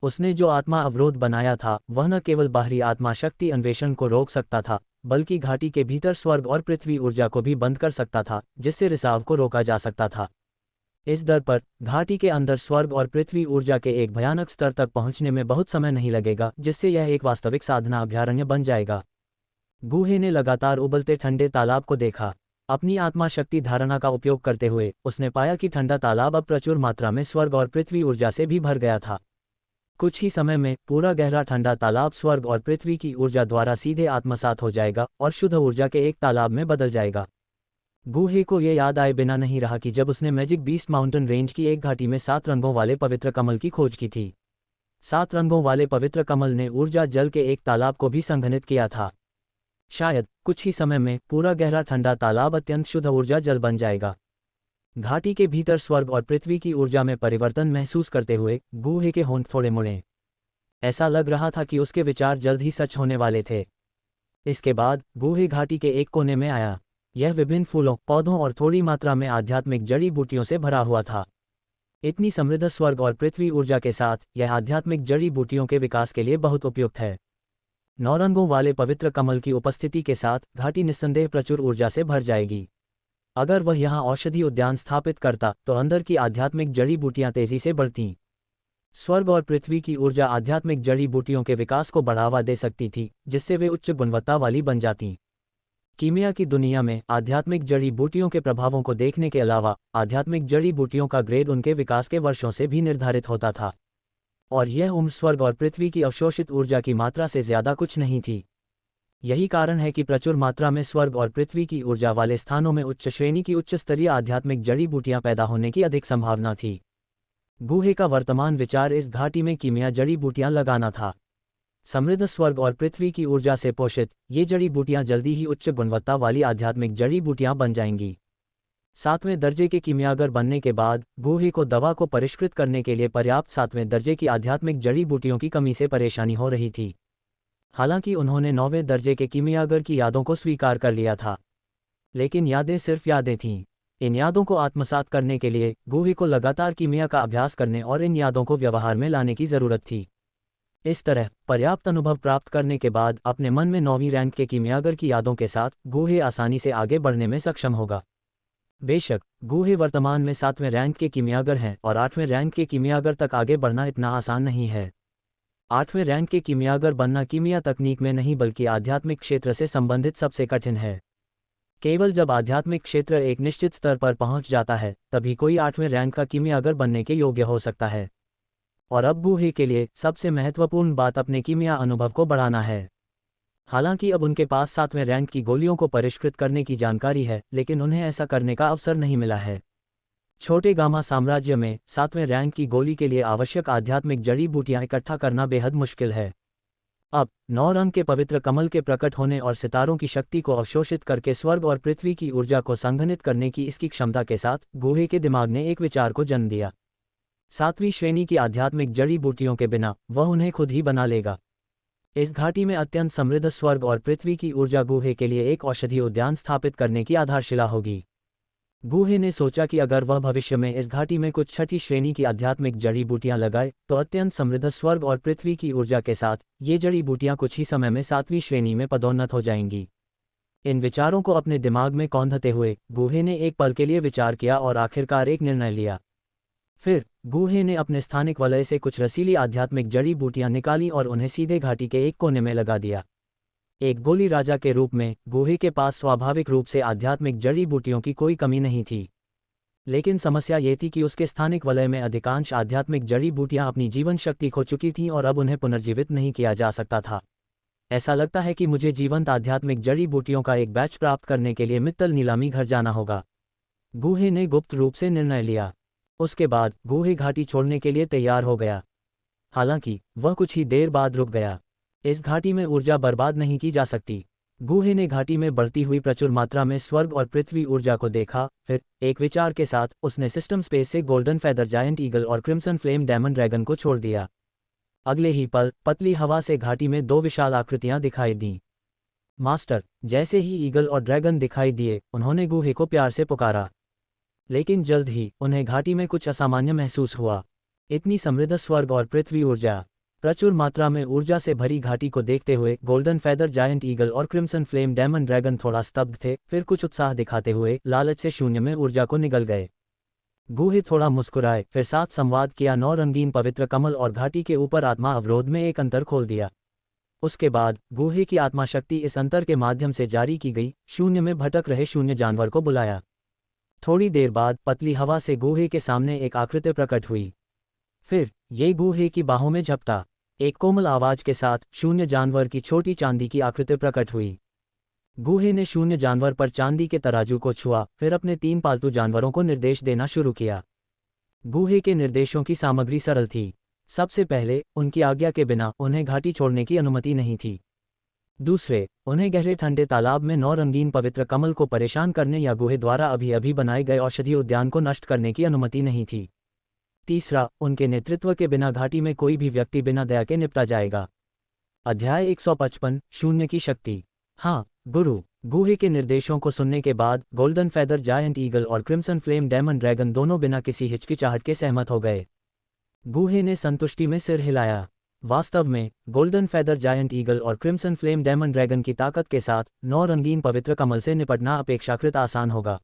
उसने जो आत्मा अवरोध बनाया था वह न केवल बाहरी आत्मा शक्ति अन्वेषण को रोक सकता था, बल्कि घाटी के भीतर स्वर्ग और पृथ्वी ऊर्जा को भी बंद कर सकता था, जिससे रिसाव को रोका जा सकता था। इस दर पर घाटी के अंदर स्वर्ग और पृथ्वी ऊर्जा के एक भयानक स्तर तक पहुंचने में बहुत समय नहीं लगेगा, जिससे यह एक वास्तविक साधना अभयारण्य बन जाएगा। गुहे ने लगातार उबलते ठंडे तालाब को देखा। अपनी आत्मा शक्ति धारणा का उपयोग करते हुए उसने पाया कि ठंडा तालाब अब प्रचुर मात्रा में स्वर्ग और पृथ्वी ऊर्जा से भी भर गया था। कुछ ही समय में पूरा गहरा ठंडा तालाब स्वर्ग और पृथ्वी की ऊर्जा द्वारा सीधे आत्मसात हो जाएगा और शुद्ध ऊर्जा के एक तालाब में बदल जाएगा। गुहे को यह याद आए बिना नहीं रहा कि जब उसने मैजिक बीस्ट माउंटेन रेंज की एक घाटी में 7 रंगों वाले पवित्र कमल की खोज की थी। 7 रंगों वाले पवित्र कमल ने ऊर्जा जल के एक तालाब को भी संघनित किया था। शायद कुछ ही समय में पूरा गहरा ठंडा तालाब अत्यंत शुद्ध ऊर्जा जल बन जाएगा। घाटी के भीतर स्वर्ग और पृथ्वी की ऊर्जा में परिवर्तन महसूस करते हुए गुहे के होंठ थोड़े मुड़े। ऐसा लग रहा था कि उसके विचार जल्द ही सच होने वाले थे। इसके बाद गुहे घाटी के एक कोने में आया। यह विभिन्न फूलों, पौधों और थोड़ी मात्रा में आध्यात्मिक जड़ी बूटियों से भरा हुआ था। इतनी समृद्ध स्वर्ग और पृथ्वी ऊर्जा के साथ यह आध्यात्मिक जड़ी बूटियों के विकास के लिए बहुत उपयुक्त है। 9 रंगों वाले पवित्र कमल की उपस्थिति के साथ घाटी निस्संदेह प्रचुर ऊर्जा से भर जाएगी। अगर वह यहाँ औषधि उद्यान स्थापित करता तो अंदर की आध्यात्मिक जड़ी बूटियां तेजी से बढ़तीं। स्वर्ग और पृथ्वी की ऊर्जा आध्यात्मिक जड़ी बूटियों के विकास को बढ़ावा दे सकती थी, जिससे वे उच्च गुणवत्ता वाली बन जातीं। कीमिया की दुनिया में आध्यात्मिक जड़ी बूटियों के प्रभावों को देखने के अलावा आध्यात्मिक जड़ी बूटियों का ग्रेड उनके विकास के वर्षों से भी निर्धारित होता था, और यह उम्र स्वर्ग और पृथ्वी की अवशोषित ऊर्जा की मात्रा से ज्यादा कुछ नहीं थी। यही कारण है कि प्रचुर मात्रा में स्वर्ग और पृथ्वी की ऊर्जा वाले स्थानों में उच्च श्रेणी की उच्च स्तरीय आध्यात्मिक जड़ी बूटियां पैदा होने की अधिक संभावना थी। गुहे का वर्तमान विचार इस घाटी में कीमिया जड़ी बूटियां लगाना था। समृद्ध स्वर्ग और पृथ्वी की ऊर्जा से पोषित ये जड़ी बूटियां जल्दी ही उच्च गुणवत्ता वाली आध्यात्मिक जड़ी बूटियां बन जाएंगी। 7वें दर्जे के कीमियागर बनने के बाद गुहे को दवा को परिष्कृत करने के लिए पर्याप्त 7वें दर्जे की आध्यात्मिक जड़ी बूटियों की कमी से परेशानी हो रही थी। हालांकि उन्होंने 9वें दर्जे के कीमियागर की यादों को स्वीकार कर लिया था, लेकिन यादें सिर्फ यादें थीं। इन यादों को आत्मसात करने के लिए गुहे को लगातार कीमिया का अभ्यास करने और इन यादों को व्यवहार में लाने की जरूरत थी। इस तरह पर्याप्त अनुभव प्राप्त करने के बाद अपने मन में 9वीं रैंक के कीमियागर की यादों के साथ गुहे आसानी से आगे बढ़ने में सक्षम होगा। बेशक गुहे वर्तमान में 7वें रैंक के कीमियागर हैं और 8वें रैंक के कीमियागर तक आगे बढ़ना इतना आसान नहीं है। 8वें रैंक के कीमियागर बनना कीमिया तकनीक में नहीं बल्कि आध्यात्मिक क्षेत्र से संबंधित सबसे कठिन है। केवल जब आध्यात्मिक क्षेत्र एक निश्चित स्तर पर पहुंच जाता है तभी कोई 8वें रैंक का कीमियागर बनने के योग्य हो सकता है। और अब गुहे के लिए सबसे महत्वपूर्ण बात अपने कीमिया अनुभव को बढ़ाना है। हालांकि अब उनके पास 7वें रैंक की गोलियों को परिष्कृत करने की जानकारी है, लेकिन उन्हें ऐसा करने का अवसर नहीं मिला है। छोटे गामा साम्राज्य में 7वें रैंक की गोली के लिए आवश्यक आध्यात्मिक जड़ी बूटियां इकट्ठा करना बेहद मुश्किल है। अब 9 रंग के पवित्र कमल के प्रकट होने और सितारों की शक्ति को अवशोषित करके स्वर्ग और पृथ्वी की ऊर्जा को संघनित करने की इसकी क्षमता के साथ गुहे के दिमाग ने एक विचार को जन्म दिया। 7वीं श्रेणी की आध्यात्मिक जड़ी बूटियों के बिना वह उन्हें खुद ही बना लेगा। इस घाटी में अत्यंत समृद्ध स्वर्ग और पृथ्वी की ऊर्जा गुहे के लिए एक औषधि उद्यान स्थापित करने की आधारशिला होगी। गूहे ने सोचा कि अगर वह भविष्य में इस घाटी में कुछ छठी श्रेणी की आध्यात्मिक जड़ी बूटियां लगाए तो अत्यंत समृद्ध स्वर्ग और पृथ्वी की ऊर्जा के साथ ये जड़ी बूटियां कुछ ही समय में 7वीं श्रेणी में पदोन्नत हो जाएंगी। इन विचारों को अपने दिमाग में कौंधते हुए गूहे ने एक पल के लिए विचार किया और आखिरकार एक निर्णय लिया। फिर गूहे ने अपने स्थानिक वलय से कुछ रसीली आध्यात्मिक जड़ी बूटियां निकाली और उन्हें सीधे घाटी के एक कोने में लगा दिया। एक गोली राजा के रूप में गूहे के पास स्वाभाविक रूप से आध्यात्मिक जड़ी बूटियों की कोई कमी नहीं थी। लेकिन समस्या ये थी कि उसके स्थानिक वलय में अधिकांश आध्यात्मिक जड़ी बूटियां अपनी जीवन शक्ति खो चुकी थीं और अब उन्हें पुनर्जीवित नहीं किया जा सकता था। ऐसा लगता है कि मुझे जीवंत आध्यात्मिक जड़ी बूटियों का एक बैच प्राप्त करने के लिए मित्तल नीलामी घर जाना होगा। गूहे ने गुप्त रूप से निर्णय लिया। उसके बाद गूहे घाटी छोड़ने के लिए तैयार हो गया। हालांकि वह कुछ ही देर बाद रुक गया। इस घाटी में ऊर्जा बर्बाद नहीं की जा सकती। गूहे ने घाटी में बढ़ती हुई प्रचुर मात्रा में स्वर्ग और पृथ्वी ऊर्जा को देखा। फिर एक विचार के साथ उसने सिस्टम स्पेस से गोल्डन फेदर जायंट ईगल और क्रिम्सन फ्लेम डेमन ड्रैगन को छोड़ दिया। अगले ही पल पतली हवा से घाटी में दो विशाल आकृतियां दिखाई दीं। मास्टर, जैसे ही ईगल और ड्रैगन दिखाई दिए उन्होंने गूहे को प्यार से पुकारा। लेकिन जल्द ही उन्हें घाटी में कुछ असामान्य महसूस हुआ। इतनी समृद्ध स्वर्ग और पृथ्वी ऊर्जा, प्रचुर मात्रा में ऊर्जा से भरी घाटी को देखते हुए गोल्डन फेदर जायंट ईगल और क्रिम्सन फ्लेम डेमन ड्रैगन थोड़ा स्तब्ध थे, फिर कुछ उत्साह दिखाते हुए लालच से शून्य में ऊर्जा को निगल गए। गूहे थोड़ा मुस्कुराए, फिर साथ संवाद किया। 9 रंगीन पवित्र कमल और घाटी के ऊपर आत्मा अवरोध में एक अंतर खोल दिया। उसके बाद गूहे की आत्मा शक्ति इस अंतर के माध्यम से जारी की गई। शून्य में भटक रहे शून्य जानवर को बुलाया। थोड़ी देर बाद पतली हवा से गूहे के सामने एक आकृति प्रकट हुई। फिर ये गूहे की बाहों में झपटा। एक कोमल आवाज के साथ शून्य जानवर की छोटी चांदी की आकृति प्रकट हुई। गूहे ने शून्य जानवर पर चांदी के तराजू को छुआ, फिर अपने 3 पालतू जानवरों को निर्देश देना शुरू किया। गूहे के निर्देशों की सामग्री सरल थी। सबसे पहले, उनकी आज्ञा के बिना उन्हें घाटी छोड़ने की अनुमति नहीं थी। दूसरे, उन्हें गहरे ठंडे तालाब में 9 रंगीन पवित्र कमल को परेशान करने या गूहे द्वारा अभी अभी बनाए गए औषधीय उद्यान को नष्ट करने की अनुमति नहीं थी। तीसरा, उनके नेतृत्व के बिना घाटी में कोई भी व्यक्ति बिना दया के निपटा जाएगा। अध्याय 155 शून्य की शक्ति। हाँ गुरु। गूहे के निर्देशों को सुनने के बाद गोल्डन फेदर जायंट ईगल और क्रिम्सन फ्लेम डेमन ड्रैगन दोनों बिना किसी हिचकिचाहट के सहमत हो गए। गूहे ने संतुष्टि में सिर हिलाया। वास्तव में गोल्डन फेदर जायंट ईगल और क्रिम्सन फ्लेम डेमन ड्रैगन की ताकत के साथ 9 रंगीन पवित्र कमल से निपटना अपेक्षाकृत आसान होगा।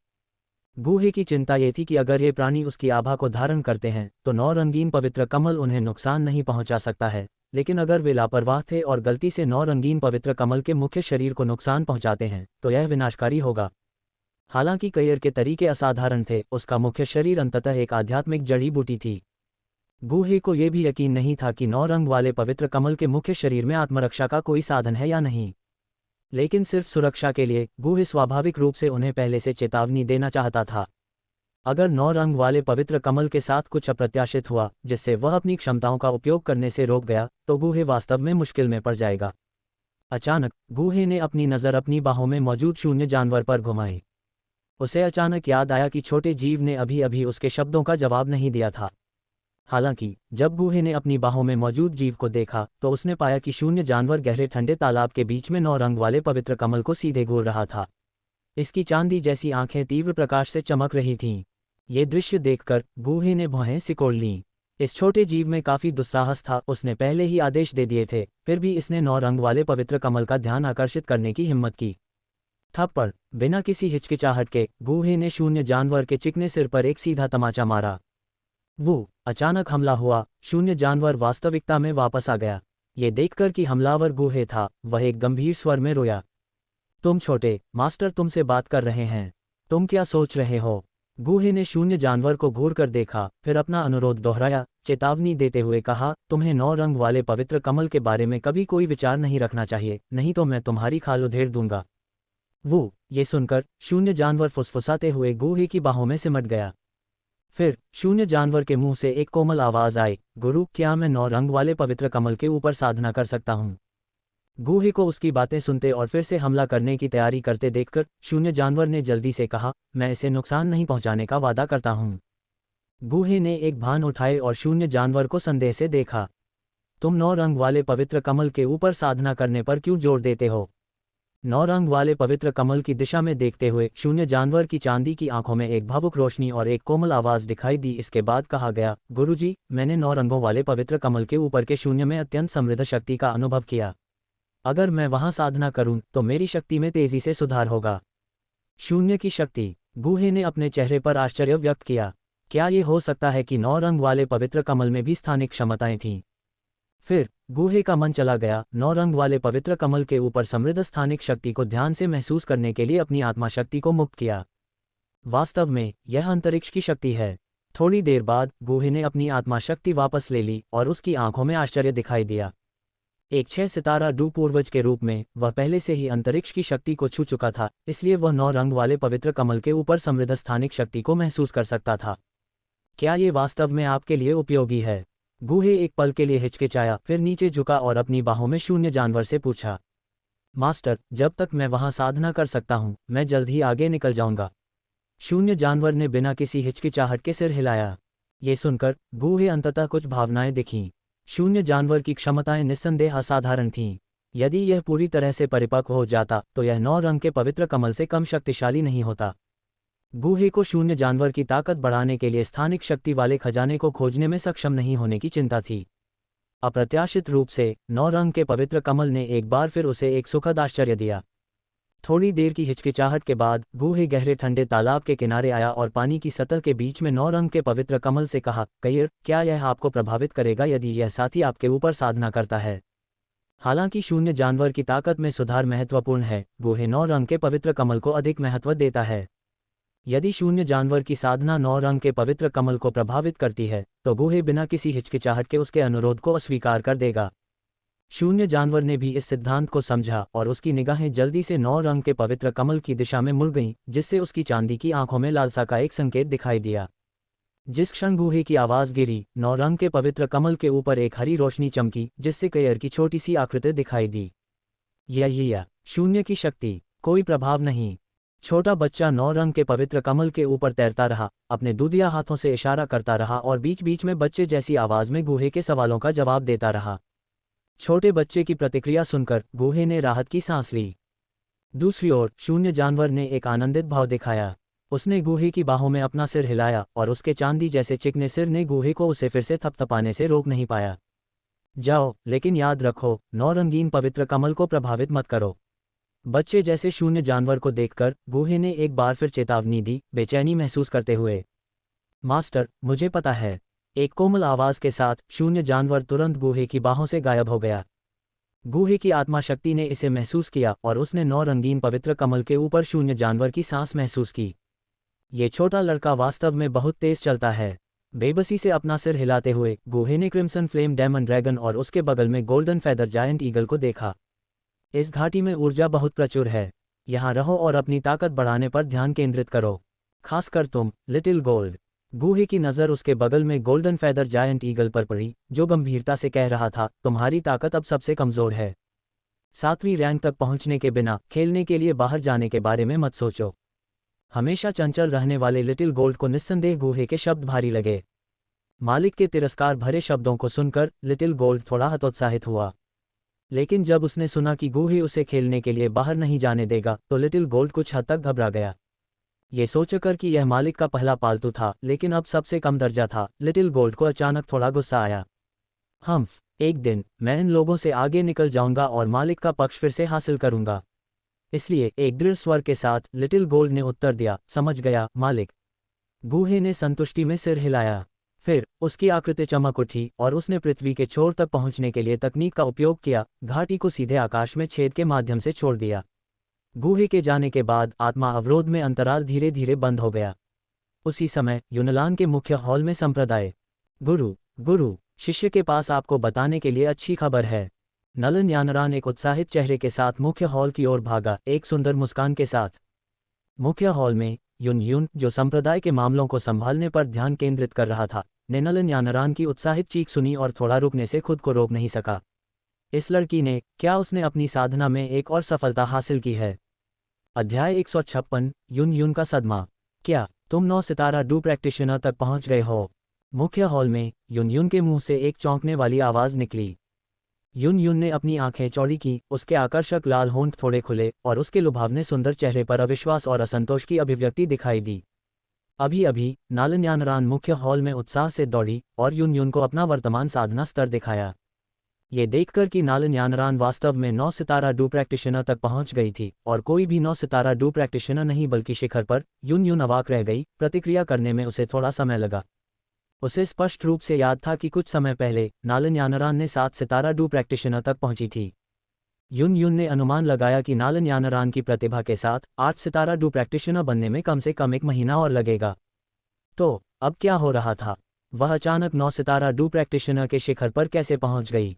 गूहे की चिंता ये थी कि अगर ये प्राणी उसकी आभा को धारण करते हैं तो 9 रंगीन पवित्र कमल उन्हें नुकसान नहीं पहुंचा सकता है, लेकिन अगर वे लापरवाह थे और गलती से 9 रंगीन पवित्र कमल के मुख्य शरीर को नुकसान पहुंचाते हैं तो यह विनाशकारी होगा। हालांकि कैयर के तरीके असाधारण थे, उसका मुख्य शरीर अंततः एक आध्यात्मिक जड़ी बूटी थी। गूहे को यह भी यकीन नहीं था कि 9 रंग वाले पवित्र कमल के मुख्य शरीर में आत्मरक्षा का कोई साधन है या नहीं। लेकिन सिर्फ सुरक्षा के लिए गूहे स्वाभाविक रूप से उन्हें पहले से चेतावनी देना चाहता था। अगर 9 रंग वाले पवित्र कमल के साथ कुछ अप्रत्याशित हुआ जिससे वह अपनी क्षमताओं का उपयोग करने से रोक गया तो गूहे वास्तव में मुश्किल में पड़ जाएगा। अचानक गूहे ने अपनी नज़र अपनी बाहों में मौजूद शून्य जानवर पर घुमाई। उसे अचानक याद आया कि छोटे जीव ने अभी अभी उसके शब्दों का जवाब नहीं दिया था। हालांकि जब गूहे ने अपनी बाहों में मौजूद जीव को देखा तो उसने पाया कि शून्य जानवर गहरे ठंडे तालाब के बीच में 9 रंग वाले पवित्र कमल को सीधे घूर रहा था। इसकी चांदी जैसी आंखें तीव्र प्रकाश से चमक रही थीं। ये दृश्य देखकर गूहे ने भौहें सिकोड़ लीं। इस छोटे जीव में काफी दुस्साहस था। उसने पहले ही आदेश दे दिए थे, फिर भी इसने 9 रंग वाले पवित्र कमल का ध्यान आकर्षित करने की हिम्मत की। थप्पड़। बिना किसी हिचकिचाहट के गूहे ने शून्य जानवर के चिकने सिर पर एक सीधा तमाचा मारा। वो अचानक हमला हुआ। शून्य जानवर वास्तविकता में वापस आ गया। ये देखकर कि हमलावर गूहे था, वह एक गंभीर स्वर में रोया। तुम छोटे, मास्टर तुमसे बात कर रहे हैं। तुम क्या सोच रहे हो? गूहे ने शून्य जानवर को घूर कर देखा, फिर अपना अनुरोध दोहराया, चेतावनी देते हुए कहा, तुम्हें 9 रंग वाले पवित्र कमल के बारे में कभी कोई विचार नहीं रखना चाहिए, नहीं तो मैं तुम्हारी खाल उधेड़ दूंगा। वो ये सुनकर शून्य जानवर फुसफुसाते हुए गूहे की बाहों में सिमट गया। फिर शून्य जानवर के मुंह से एक कोमल आवाज आई, गुरु, क्या मैं 9 रंग वाले पवित्र कमल के ऊपर साधना कर सकता हूँ? गूहे को उसकी बातें सुनते और फिर से हमला करने की तैयारी करते देखकर शून्य जानवर ने जल्दी से कहा, मैं इसे नुकसान नहीं पहुंचाने का वादा करता हूँ। गूहे ने एक भान उठाए और शून्य जानवर को संदेह से देखा। तुम 9 रंग वाले पवित्र कमल के ऊपर साधना करने पर क्यों जोर देते हो? 9 रंग वाले पवित्र कमल की दिशा में देखते हुए शून्य जानवर की चांदी की आंखों में एक भावुक रोशनी और एक कोमल आवाज दिखाई दी। इसके बाद कहा गया, गुरुजी, मैंने 9 रंगों वाले पवित्र कमल के ऊपर के शून्य में अत्यंत समृद्ध शक्ति का अनुभव किया। अगर मैं वहां साधना करूं तो मेरी शक्ति में तेजी से सुधार होगा। शून्य की शक्ति। गूहे ने अपने चेहरे पर आश्चर्य व्यक्त किया। क्या ये हो सकता है कि 9 रंग वाले पवित्र कमल में भी स्थानिक क्षमताएं थीं? फिर गूहे का मन चला गया 9 रंग वाले पवित्र कमल के ऊपर समृद्ध स्थानिक शक्ति को ध्यान से महसूस करने के लिए अपनी आत्मा शक्ति को मुक्त किया। वास्तव में यह अंतरिक्ष की शक्ति है। थोड़ी देर बाद गूहे ने अपनी आत्मा शक्ति वापस ले ली और उसकी आंखों में आश्चर्य दिखाई दिया। एक 6 सितारा डू पूर्वज के रूप में वह पहले से ही अंतरिक्ष की शक्ति को छू चुका था, इसलिए वह 9 रंग वाले पवित्र कमल के ऊपर समृद्ध स्थानिक शक्ति को महसूस कर सकता था। क्या ये वास्तव में आपके लिए उपयोगी है? गूहे एक पल के लिए हिचकिचाया, फिर नीचे झुका और अपनी बाहों में शून्य जानवर से पूछा, मास्टर, जब तक मैं वहां साधना कर सकता हूं, मैं जल्द ही आगे निकल जाऊंगा। शून्य जानवर ने बिना किसी हिचकिचाहट के सिर हिलाया। ये सुनकर गूहे अंततः कुछ भावनाएं दिखीं। शून्य जानवर की क्षमताएं निस्संदेह असाधारण थीं। यदि यह पूरी तरह से परिपक्व हो जाता तो यह 9 रंग के पवित्र कमल से कम शक्तिशाली नहीं होता। गूहे को शून्य जानवर की ताकत बढ़ाने के लिए स्थानिक शक्ति वाले खजाने को खोजने में सक्षम नहीं होने की चिंता थी। अप्रत्याशित रूप से 9 रंग के पवित्र कमल ने एक बार फिर उसे एक सुखद आश्चर्य दिया। थोड़ी देर की हिचकिचाहट के बाद गूहे गहरे ठंडे तालाब के किनारे आया और पानी की सतह के बीच में 9 रंग के पवित्र कमल से कहा, कयर, क्या यह आपको प्रभावित करेगा यदि यह साथी आपके ऊपर साधना करता है? हालांकि शून्य जानवर की ताकत में सुधार महत्वपूर्ण है, गूहे 9 रंग के पवित्र कमल को अधिक महत्व देता है। यदि शून्य जानवर की साधना 9 रंग के पवित्र कमल को प्रभावित करती है तो गूहे बिना किसी हिचकिचाहट के उसके अनुरोध को अस्वीकार कर देगा। शून्य जानवर ने भी इस सिद्धांत को समझा और उसकी निगाहें जल्दी से 9 रंग के पवित्र कमल की दिशा में मुड़ गईं, जिससे उसकी चांदी की आंखों में लालसा का एक संकेत दिखाई दिया। जिस क्षण गूहे की आवाज गिरी, 9 रंग के पवित्र कमल के ऊपर एक हरी रोशनी चमकी, जिससे कयर की छोटी सी आकृति दिखाई दी। यह शून्य की शक्ति। कोई प्रभाव नहीं। छोटा बच्चा 9 रंग के पवित्र कमल के ऊपर तैरता रहा, अपने दूधिया हाथों से इशारा करता रहा और बीच बीच में बच्चे जैसी आवाज में गूहे के सवालों का जवाब देता रहा। छोटे बच्चे की प्रतिक्रिया सुनकर गूहे ने राहत की सांस ली। दूसरी ओर शून्य जानवर ने एक आनंदित भाव दिखाया। उसने गूहे की बाहों में अपना सिर हिलाया और उसके चांदी जैसे चिकने सिर ने गूहे को उसे फिर से थपथपाने से रोक नहीं पाया। जाओ, लेकिन याद रखो, 9 रंगीन पवित्र कमल को प्रभावित मत करो। बच्चे जैसे शून्य जानवर को देखकर गूहे ने एक बार फिर चेतावनी दी, बेचैनी महसूस करते हुए। मास्टर, मुझे पता है। एक कोमल आवाज के साथ शून्य जानवर तुरंत गूहे की बाहों से गायब हो गया। गूहे की आत्मा शक्ति ने इसे महसूस किया और उसने 9 रंगीन पवित्र कमल के ऊपर शून्य जानवर की सांस महसूस की। ये छोटा लड़का वास्तव में बहुत तेज चलता है। बेबसी से अपना सिर हिलाते हुए गूहे ने क्रिम्सन फ्लेम डेमन ड्रैगन और उसके बगल में गोल्डन फेदर जायंट ईगल को देखा। इस घाटी में ऊर्जा बहुत प्रचुर है। यहाँ रहो और अपनी ताकत बढ़ाने पर ध्यान केंद्रित करो, खासकर तुम, लिटिल गोल्ड। गूहे की नज़र उसके बगल में गोल्डन फेदर जायंट ईगल पर पड़ी, जो गंभीरता से कह रहा था, तुम्हारी ताकत अब सबसे कमज़ोर है। 7वीं रैंक तक पहुंचने के बिना खेलने के लिए बाहर जाने के बारे में मत सोचो। हमेशा चंचल रहने वाले लिटिल गोल्ड को निस्संदेह गूहे के शब्द भारी लगे। मालिक के तिरस्कार भरे शब्दों को सुनकर लिटिल गोल्ड थोड़ा हतोत्साहित हुआ, लेकिन जब उसने सुना कि गूहे उसे खेलने के लिए बाहर नहीं जाने देगा तो लिटिल गोल्ड कुछ हद तक घबरा गया। ये सोचकर कि यह मालिक का पहला पालतू था लेकिन अब सबसे कम दर्जा था, लिटिल गोल्ड को अचानक थोड़ा गुस्सा आया। एक दिन मैं इन लोगों से आगे निकल जाऊंगा और मालिक का पक्ष फिर से हासिल करूंगा। इसलिए एक दृढ़ स्वर के साथ लिटिल गोल्ड ने उत्तर दिया, समझ गया मालिक। गूहे ने संतुष्टि में सिर हिलाया। फिर उसकी आकृति चमक उठी और उसने पृथ्वी के छोर तक पहुंचने के लिए तकनीक का उपयोग किया, घाटी को सीधे आकाश में छेद के माध्यम से छोड़ दिया। गूहे के जाने के बाद आत्मा अवरोध में अंतराल धीरे धीरे बंद हो गया। उसी समय यूनान के मुख्य हॉल में संप्रदाय गुरु शिष्य के पास आपको बताने के लिए अच्छी खबर है। नलन यानरान एक उत्साहित चेहरे के साथ मुख्य हॉल की ओर भागा, एक सुंदर मुस्कान के साथ। मुख्य हॉल में यून, जो संप्रदाय के मामलों को संभालने पर ध्यान केंद्रित कर रहा था, ने नलन यानरान की उत्साहित चीख सुनी और थोड़ा रुकने से खुद को रोक नहीं सका। इस लड़की ने, क्या उसने अपनी साधना में एक और सफलता हासिल की है? अध्याय 156, यून का सदमा। क्या तुम 9 सितारा डू प्रैक्टिशनर तक पहुंच गए हो? मुख्य हॉल में यून के मुंह से एक चौंकने वाली आवाज निकली। युन युन ने अपनी आंखें चौड़ी की, उसके आकर्षक लाल होंठ थोड़े खुले और उसके लुभावने सुंदर चेहरे पर अविश्वास और असंतोष की अभिव्यक्ति दिखाई दी। अभी अभी नालन यानरान मुख्य हॉल में उत्साह से दौड़ी और युन युन को अपना वर्तमान साधना स्तर दिखाया। ये देखकर कि नालन यानरान वास्तव में 9 सितारा डू प्रैक्टिशनर तक पहुंच गई थी और कोई भी 9 सितारा डू प्रैक्टिशनर नहीं बल्कि शिखर पर, युन युन अवाक रह गई। प्रतिक्रिया करने में उसे थोड़ा समय लगा। उसे स्पष्ट रूप से याद था कि कुछ समय पहले नालन यानरान ने 7 सितारा डू प्रैक्टिशनर तक पहुंची थी। युन युन ने अनुमान लगाया कि नालन यानरान की प्रतिभा के साथ 8 सितारा डू प्रैक्टिशनर बनने में कम से कम 1 महीना और लगेगा। तो अब क्या हो रहा था? वह अचानक 9 सितारा डू प्रैक्टिशनर के शिखर पर कैसे पहुंच गई?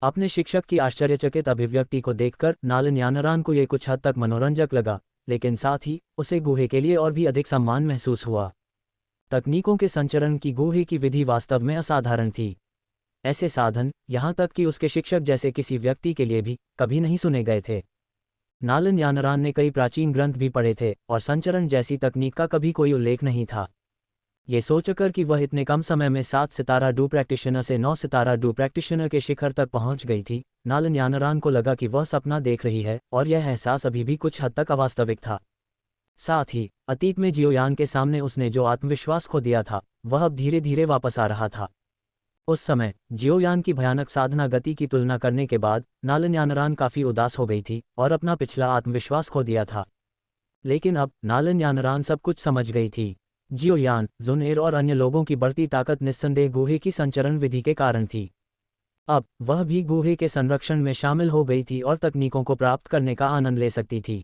अपने शिक्षक की आश्चर्यचकित अभिव्यक्ति को देखकर नालन यानरान को ये कुछ हद तक मनोरंजक लगा, लेकिन साथ ही उसे गुहे के लिए और भी अधिक सम्मान महसूस हुआ। तकनीकों के संचरण की गुहे की विधि वास्तव में असाधारण थी। ऐसे साधन, यहाँ तक कि उसके शिक्षक जैसे किसी व्यक्ति के लिए भी, कभी नहीं सुने गए थे। नालन यानरान ने कई प्राचीन ग्रंथ भी पढ़े थे और संचरण जैसी तकनीक का कभी कोई उल्लेख नहीं था। ये सोचकर कि वह इतने कम समय में 7 सितारा डू प्रैक्टिशनर से 9 सितारा डू प्रैक्टिशनर के शिखर तक पहुंच गई थी, नालन यानरान को लगा कि वह सपना देख रही है और यह एहसास अभी भी कुछ हद तक अवास्तविक था। साथ ही अतीत में जियोयान के सामने उसने जो आत्मविश्वास खो दिया था, वह अब धीरे धीरे वापस आ रहा था। उस समय जियोयान की भयानक साधना गति की तुलना करने के बाद नालन यानरान काफी उदास हो गई थी और अपना पिछला आत्मविश्वास खो दिया था। लेकिन अब नालन यानरान सब कुछ समझ गई थी। जियोयान, जुनेर और अन्य लोगों की बढ़ती ताकत निस्संदेह गुहे की संचरण विधि के कारण थी। अब वह भी गुहे के संरक्षण में शामिल हो गई थी और तकनीकों को प्राप्त करने का आनंद ले सकती थी।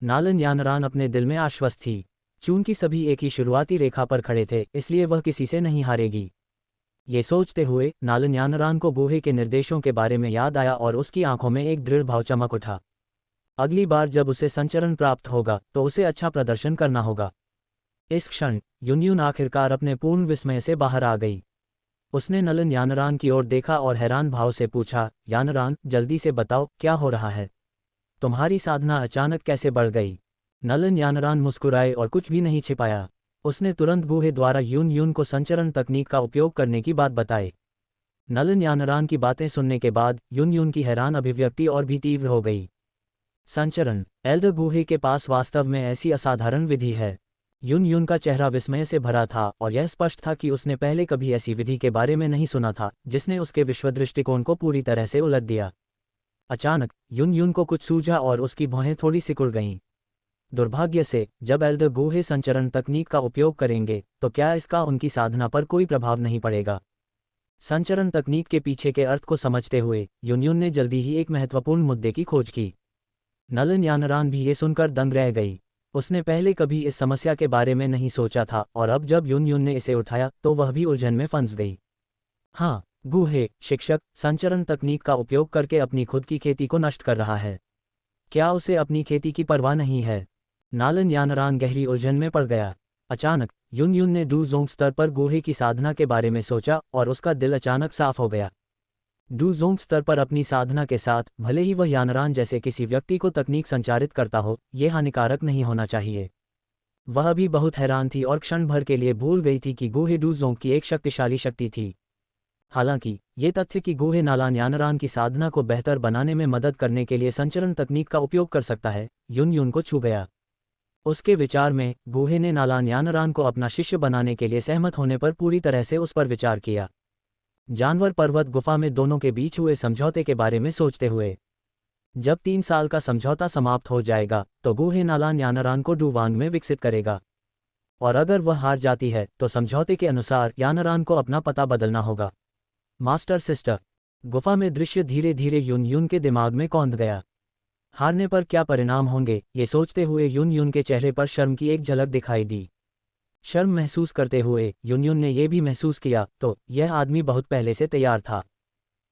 नालन यानरान अपने दिल में आश्वस्त थी। चूंकि सभी एक ही शुरुआती रेखा पर खड़े थे, इसलिए वह किसी से नहीं हारेगी। ये सोचते हुए नालन यानरान को गुहे के निर्देशों के बारे में याद आया और उसकी आंखों में एक दृढ़ भाव चमक उठा। अगली बार जब उसे संचरण प्राप्त होगा तो उसे अच्छा प्रदर्शन करना होगा। इस क्षण युन युन आखिरकार अपने पूर्ण विस्मय से बाहर आ गई। उसने नालन यानरान की ओर देखा और हैरान भाव से पूछा, यानरान, जल्दी से बताओ, क्या हो रहा है? तुम्हारी साधना अचानक कैसे बढ़ गई? नालन यानरान मुस्कुराए और कुछ भी नहीं छिपाया। उसने तुरंत गुहे द्वारा युन युन को संचरण तकनीक का उपयोग करने की बात बताई। नालन यानरान की बातें सुनने के बाद युन युन की हैरान अभिव्यक्ति और भी तीव्र हो गई। संचरण, एल्डर गुहे के पास वास्तव में ऐसी असाधारण विधि है। युन युन का चेहरा विस्मय से भरा था और यह स्पष्ट था कि उसने पहले कभी ऐसी विधि के बारे में नहीं सुना था, जिसने उसके विश्व दृष्टिकोण को पूरी तरह से उलट दिया। अचानक युन युन को कुछ सूझा और उसकी भौहें थोड़ी सिकुड़ गईं। दुर्भाग्य से, जब एल्डर गुहे संचरण तकनीक का उपयोग करेंगे तो क्या इसका उनकी साधना पर कोई प्रभाव नहीं पड़ेगा? संचरण तकनीक के पीछे के अर्थ को समझते हुए युन युन ने जल्दी ही एक महत्वपूर्ण मुद्दे की खोज की। नालन यानरान भी ये सुनकर दंग रह गई। उसने पहले कभी इस समस्या के बारे में नहीं सोचा था और अब जब युन युन ने इसे उठाया तो वह भी उलझन में फंस गई। हाँ, गुहे शिक्षक संचरण तकनीक का उपयोग करके अपनी खुद की खेती को नष्ट कर रहा है। क्या उसे अपनी खेती की परवाह नहीं है? नालन यानरान गहरी उलझन में पड़ गया। अचानक युन युन ने डू जोंग स्तर पर गुहे की साधना के बारे में सोचा और उसका दिल अचानक साफ हो गया। डू जोंग स्तर पर अपनी साधना के साथ भले ही वह यानरान जैसे किसी व्यक्ति को तकनीक संचारित करता हो, यह हानिकारक नहीं होना चाहिए। वह भी बहुत हैरान थी और क्षण भर के लिए भूल गई थी कि गुहे डू जोंग की एक शक्तिशाली शक्ति थी। हालांकि ये तथ्य कि गुहे नालन यानरान की साधना को बेहतर बनाने में मदद करने के लिए संचरण तकनीक का उपयोग कर सकता है, युन युन को छू गया। उसके विचार में गुहे ने नालन यानरान को अपना शिष्य बनाने के लिए सहमत होने पर पूरी तरह से उस पर विचार किया। जानवर पर्वत गुफा में दोनों के बीच हुए समझौते के बारे में सोचते हुए, जब 3 साल का समझौता समाप्त हो जाएगा तो गुहे नालन यानरान को डूवांग में विकसित करेगा, और अगर वह हार जाती है तो समझौते के अनुसार यानरान को अपना पता बदलना होगा। मास्टर सिस्टर, गुफा में दृश्य धीरे धीरे युन युन के दिमाग में कौंध गया। हारने पर क्या परिणाम होंगे, ये सोचते हुए युन युन के चेहरे पर शर्म की एक झलक दिखाई दी। शर्म महसूस करते हुए युन युन ने यह भी महसूस किया, तो यह आदमी बहुत पहले से तैयार था।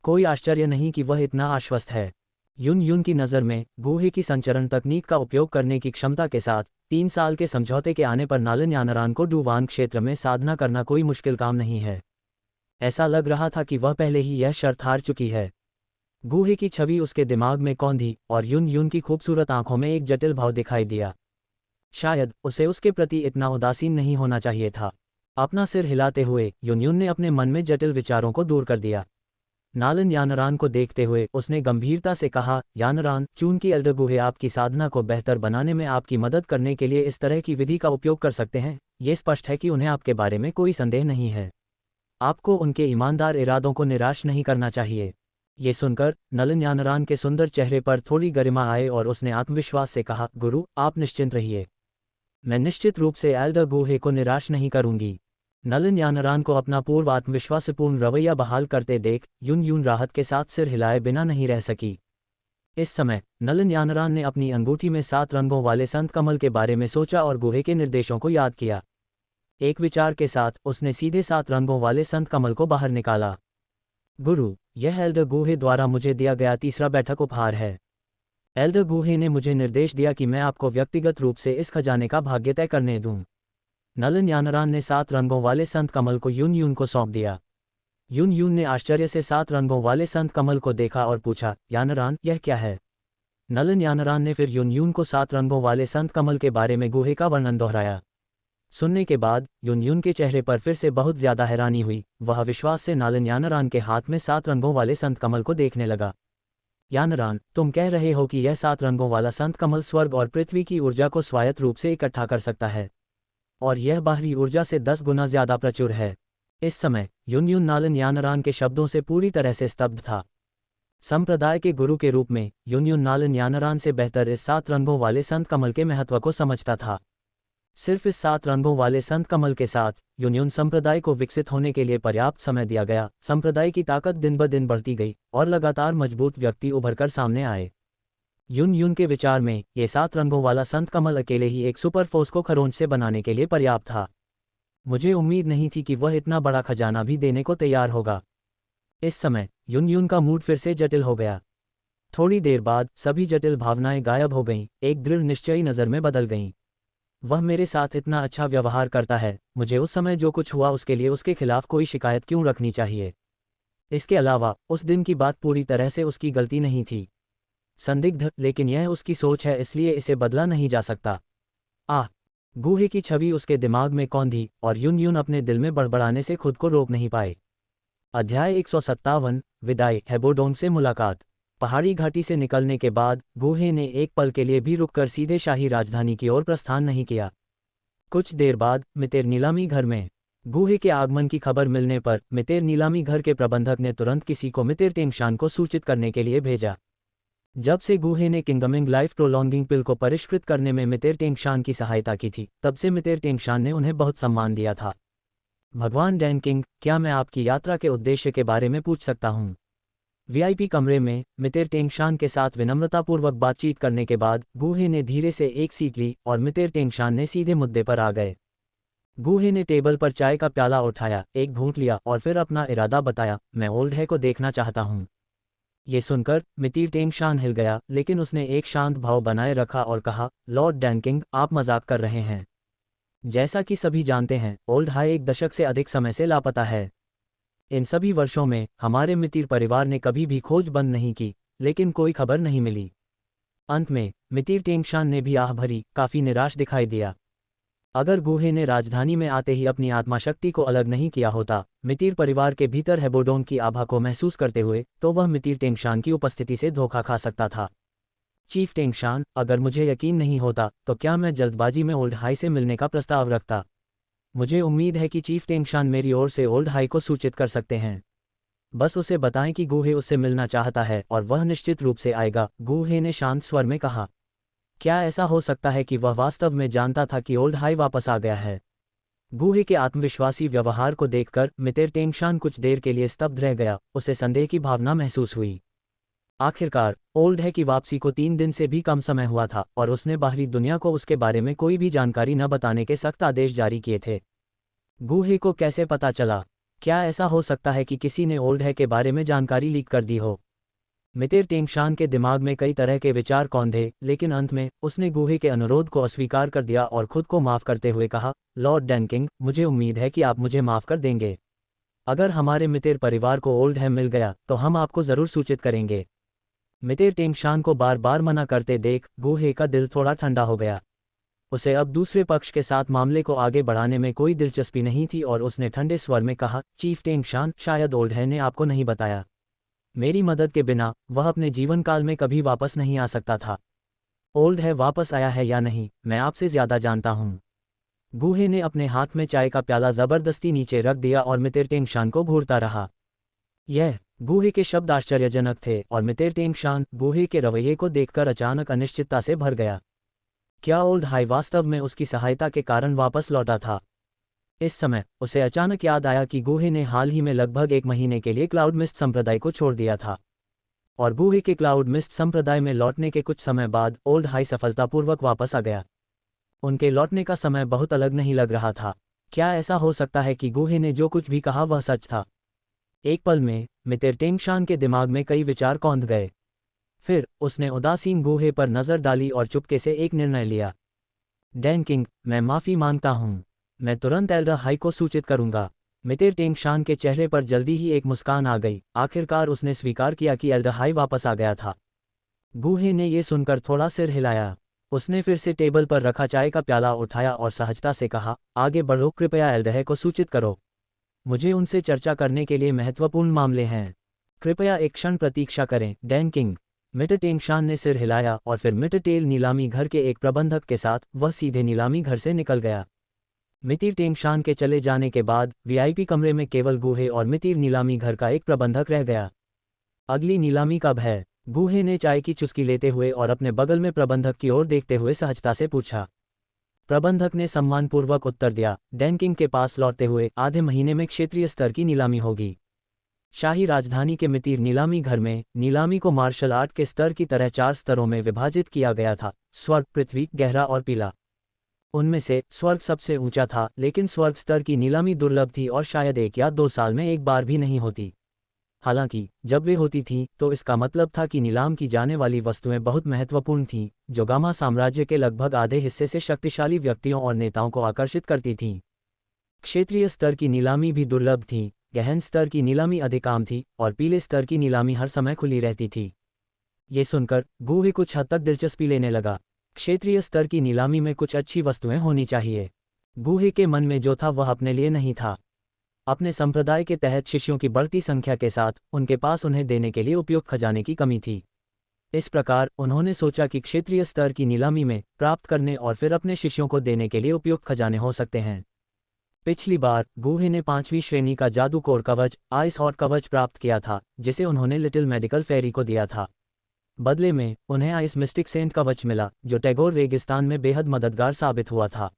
कोई आश्चर्य नहीं कि वह इतना आश्वस्त है। युन युन की नज़र में गुहे की संचरण तकनीक का उपयोग करने की क्षमता के साथ 3 साल के समझौते के आने पर नालन यानरान को डूवान क्षेत्र में साधना करना कोई मुश्किल काम नहीं है। ऐसा लग रहा था कि वह पहले ही यह शर्त हार चुकी है। गुहे की छवि उसके दिमाग में कौंधी और युन युन की खूबसूरत आंखों में एक जटिल भाव दिखाई दिया। शायद उसे उसके प्रति इतना उदासीन नहीं होना चाहिए था। अपना सिर हिलाते हुए युन युन ने अपने मन में जटिल विचारों को दूर कर दिया। नालन यानरान को देखते हुए उसने गंभीरता से कहा, यानरान, चूंकि एल्डर गुहे आपकी साधना को बेहतर बनाने में आपकी मदद करने के लिए इस तरह की विधि का उपयोग कर सकते हैं, ये स्पष्ट है कि उन्हें आपके बारे में कोई संदेह नहीं है। आपको उनके ईमानदार इरादों को निराश नहीं करना चाहिए। ये सुनकर नलन यानरान के सुंदर चेहरे पर थोड़ी गरिमा आए और उसने आत्मविश्वास से कहा, गुरु, आप निश्चिंत रहिए। मैं निश्चित रूप से एल्डर गुहे को निराश नहीं करूंगी। नलन यानरान को अपना पूर्व आत्मविश्वासपूर्ण रवैया बहाल करते देख युन युन राहत के साथ सिर हिलाए बिना नहीं रह सकी। इस समय नलन यानरान ने अपनी अंगूठी में 7 रंगों वाले संत कमल के बारे में सोचा और गुहे के निर्देशों को याद किया। एक विचार के साथ उसने सीधे 7 रंगों वाले संत कमल को बाहर निकाला। गुरु, यह एल्डर गुहे द्वारा मुझे दिया गया तीसरा बैठक उपहार है। एल्डर गुहे ने मुझे निर्देश दिया कि मैं आपको व्यक्तिगत रूप से इस खजाने का भाग्य तय करने दूं। नलन यानरान ने 7 रंगों वाले संत कमल को युन युन को सौंप दिया। युन युन ने आश्चर्य से 7 रंगों वाले संत कमल को देखा और पूछा, यानरान, यह क्या है? नलन यानरान ने फिर युन युन को 7 रंगों वाले संत कमल के बारे में गुहे का वर्णन दोहराया। सुनने के बाद युन युन के चेहरे पर फिर से बहुत ज्यादा हैरानी हुई। वह विश्वास से नलन यानरान के हाथ में 7 रंगों वाले संत कमल को देखने लगा। यानरान, तुम कह रहे हो कि यह 7 रंगों वाला संत कमल स्वर्ग और पृथ्वी की ऊर्जा को स्वायत्त रूप से इकट्ठा कर सकता है, और यह बाहरी ऊर्जा से 10 गुना ज्यादा प्रचुर है। इस समय युन युन नलन यानरान के शब्दों से पूरी तरह से स्तब्ध था। संप्रदाय के गुरु के रूप में युन युन नलन यानरान से बेहतर इस 7 रंगों वाले संत कमल के महत्व को समझता था। सिर्फ इस 7 रंगों वाले संत कमल के साथ युन युन संप्रदाय को विकसित होने के लिए पर्याप्त समय दिया गया। संप्रदाय की ताकत दिन ब दिन बढ़ती गई और लगातार मजबूत व्यक्ति उभरकर सामने आए। युन युन के विचार में ये 7 रंगों वाला संत कमल अकेले ही एक सुपर फोर्स को खरोंच से बनाने के लिए पर्याप्त था। मुझे उम्मीद नहीं थी कि वह इतना बड़ा खजाना भी देने को तैयार होगा। इस समय युन युन का मूड फिर से जटिल हो गया। थोड़ी देर बाद सभी जटिल भावनाएं गायब हो गईं, एक दृढ़ निश्चयी नज़र में बदल गईं। वह मेरे साथ इतना अच्छा व्यवहार करता है, मुझे उस समय जो कुछ हुआ उसके लिए उसके खिलाफ कोई शिकायत क्यों रखनी चाहिए? इसके अलावा उस दिन की बात पूरी तरह से उसकी गलती नहीं थी। संदिग्ध, लेकिन यह उसकी सोच है, इसलिए इसे बदला नहीं जा सकता। गुहे की छवि उसके दिमाग में कौंधी और युन युन अपने दिल में बड़बड़ाने से खुद को रोक नहीं पाए। अध्याय 157 विदाई। हेबोडोंग से मुलाकात। पहाड़ी घाटी से निकलने के बाद गुहे ने एक पल के लिए भी रुककर सीधे शाही राजधानी की ओर प्रस्थान नहीं किया। कुछ देर बाद मितेर नीलामी घर में गुहे के आगमन की खबर मिलने पर मितेर नीलामी घर के प्रबंधक ने तुरंत किसी को मितेर टेंगशान को सूचित करने के लिए भेजा। जब से गुहे ने किंगमिंग लाइफ प्रोलॉन्गिंग पिल को परिष्कृत करने में मितेर टेंगशान की सहायता की थी, तब से मितेर टेंगशान ने उन्हें बहुत सम्मान दिया था। भगवान डैन किंग, क्या मैं आपकी यात्रा के उद्देश्य के बारे में पूछ सकता हूँ? वीआईपी कमरे में मितेर टेंगशान के साथ विनम्रतापूर्वक बातचीत करने के बाद गुहे ने धीरे से एक सीट ली और मितेर टेंगशान ने सीधे मुद्दे पर आ गए। गुहे ने टेबल पर चाय का प्याला उठाया, एक घूंट लिया और फिर अपना इरादा बताया, मैं ओल्ड है को देखना चाहता हूँ। ये सुनकर मितेर टेंगशान हिल गया, लेकिन उसने एक शांत भाव बनाए रखा और कहा, लॉर्ड डैन किंग, आप मजाक कर रहे हैं। जैसा कि सभी जानते हैं, ओल्ड हाई 1 दशक से अधिक समय से लापता है। इन सभी वर्षों में हमारे मितेर परिवार ने कभी भी खोज बंद नहीं की, लेकिन कोई खबर नहीं मिली। अंत में मितेर टेंगशान ने भी आह भरी, काफी निराश दिखाई दिया। अगर गुहे ने राजधानी में आते ही अपनी आत्माशक्ति को अलग नहीं किया होता, मितेर परिवार के भीतर हेबोडोन की आभा को महसूस करते हुए, तो वह मितेर टेंगशान की उपस्थिति से धोखा खा सकता था। चीफ टेंगशान, अगर मुझे यकीन नहीं होता तो क्या मैं जल्दबाजी में ओल्ड हाई से मिलने का प्रस्ताव रखता? मुझे उम्मीद है कि चीफ टेंगशान मेरी ओर से ओल्ड हाई को सूचित कर सकते हैं। बस उसे बताएं कि गुहे उससे मिलना चाहता है और वह निश्चित रूप से आएगा, गुहे ने शांत स्वर में कहा। क्या ऐसा हो सकता है कि वह वास्तव में जानता था कि ओल्ड हाई वापस आ गया है? गुहे के आत्मविश्वासी व्यवहार को देखकर मितेर टेंगशान कुछ देर के लिए स्तब्ध रह गया, उसे संदेह की भावना महसूस हुई। आखिरकार ओल्ड है की वापसी को 3 दिन से भी कम समय हुआ था और उसने बाहरी दुनिया को उसके बारे में कोई भी जानकारी न बताने के सख्त आदेश जारी किए थे। गुहे को कैसे पता चला? क्या ऐसा हो सकता है कि किसी ने ओल्ड है के बारे में जानकारी लीक कर दी हो? मितेर टेंगशान के दिमाग में कई तरह के विचार कौंधे, लेकिन अंत में उसने गुहे के अनुरोध को अस्वीकार कर दिया और खुद को माफ करते हुए कहा, लॉर्ड डैन किंग, मुझे उम्मीद है कि आप मुझे माफ कर देंगे। अगर हमारे मितेर परिवार को ओल्ड है मिल गया तो हम आपको जरूर सूचित करेंगे। मितेर टेंगशान को बार बार मना करते देख गुहे का दिल थोड़ा ठंडा हो गया। उसे अब दूसरे पक्ष के साथ मामले को आगे बढ़ाने में कोई दिलचस्पी नहीं थी और उसने ठंडे स्वर में कहा, चीफ टेंगशान, शायद ओल्ड है ने आपको नहीं बताया, मेरी मदद के बिना वह अपने जीवन काल में कभी वापस नहीं आ सकता था। ओल्ड है वापस आया है या नहीं, मैं आपसे ज़्यादा जानता हूँ। गूहे ने अपने हाथ में चाय का प्याला ज़बरदस्ती नीचे रख दिया और मितिर टेंगशान को घूरता रहा। यह गूहे के शब्द आश्चर्यजनक थे और मितिर टेंगशान गूहे के रवैये को देखकर अचानक अनिश्चितता से भर गया। क्या ओल्ड हाई वास्तव में उसकी सहायता के कारण वापस लौटा था? इस समय उसे अचानक याद आया कि गूहे ने हाल ही में लगभग 1 महीने के लिए क्लाउड मिस्ट संप्रदाय को छोड़ दिया था, और गूहे के क्लाउड मिस्ट संप्रदाय में लौटने के कुछ समय बाद ओल्ड हाई सफलतापूर्वक वापस आ गया। उनके लौटने का समय बहुत अलग नहीं लग रहा था। क्या ऐसा हो सकता है कि गूहे ने जो कुछ भी कहा वह सच था? एक पल में मितिर टेंगशान के दिमाग में कई विचार कौंध गए। फिर उसने उदासीन गूहे पर नज़र डाली और चुपके से एक निर्णय लिया। डैन किंग, मैं माफ़ी मांगता हूँ। मैं तुरंत एल्डर हाई को सूचित करूंगा। मितिर टेंगशान के चेहरे पर जल्दी ही एक मुस्कान आ गई। आखिरकार उसने स्वीकार किया कि एल्डर हाई वापस आ गया था। गूहे ने यह सुनकर थोड़ा सिर हिलाया। उसने फिर से टेबल पर रखा चाय का प्याला उठाया और सहजता से कहा, आगे बढ़ो, कृपया एल्डर को सूचित करो। मुझे उनसे चर्चा करने के लिए महत्वपूर्ण मामले हैं। कृपया एक क्षण प्रतीक्षा करें, डैन किंग। मिटर टेंगशान ने सिर हिलाया और फिर मिटर टेल नीलामी घर के एक प्रबंधक के साथ वह सीधे नीलामी घर से निकल गया। मितिर टेंगशान के चले जाने के बाद वीआईपी कमरे में केवल गूहे और मितिर नीलामी घर का एक प्रबंधक रह गया। अगली नीलामी कब है? गूहे ने चाय की चुस्की लेते हुए और अपने बगल में प्रबंधक की ओर देखते हुए सहजता से पूछा। प्रबंधक ने सम्मानपूर्वक उत्तर दिया, डैन किंग के पास लौटते हुए आधे महीने में क्षेत्रीय स्तर की नीलामी होगी। शाही राजधानी के मितिर नीलामी घर में नीलामी को मार्शल आर्ट के स्तर की तरह 4 स्तरों में विभाजित किया गया था: स्वर्ग, पृथ्वी, गहरा और पीला। उनमें से स्वर्ग सबसे ऊंचा था, लेकिन स्वर्ग स्तर की नीलामी दुर्लभ थी और शायद 1 या 2 साल में एक बार भी नहीं होती। हालांकि जब वे होती थीं तो इसका मतलब था कि नीलाम की जाने वाली वस्तुएं बहुत महत्वपूर्ण थीं, जो गामा साम्राज्य के लगभग आधे हिस्से से शक्तिशाली व्यक्तियों और नेताओं को आकर्षित करती थीं। क्षेत्रीय स्तर की नीलामी भी दुर्लभ थी, गहन स्तर की नीलामी अधिक आम थी और पीले स्तर की नीलामी हर समय खुली रहती थी। ये सुनकर गूहे कुछ हद तक दिलचस्पी लेने लगा। क्षेत्रीय स्तर की नीलामी में कुछ अच्छी वस्तुएं होनी चाहिए। गूहे के मन में जो था वह अपने लिए नहीं था। अपने संप्रदाय के तहत शिष्यों की बढ़ती संख्या के साथ उनके पास उन्हें देने के लिए उपयुक्त खजाने की कमी थी। इस प्रकार उन्होंने सोचा कि क्षेत्रीय स्तर की नीलामी में प्राप्त करने और फिर अपने शिष्यों को देने के लिए उपयुक्त खजाने हो सकते हैं। पिछली बार गूहे ने 5वीं श्रेणी का जादू कोर कवच, आइस हॉट कवच प्राप्त किया था, जिसे उन्होंने लिटिल मेडिकल फेरी को दिया था। बदले में उन्हें आइस मिस्टिक सेंट कवच मिला, जो टैगोर रेगिस्तान में बेहद मददगार साबित हुआ था।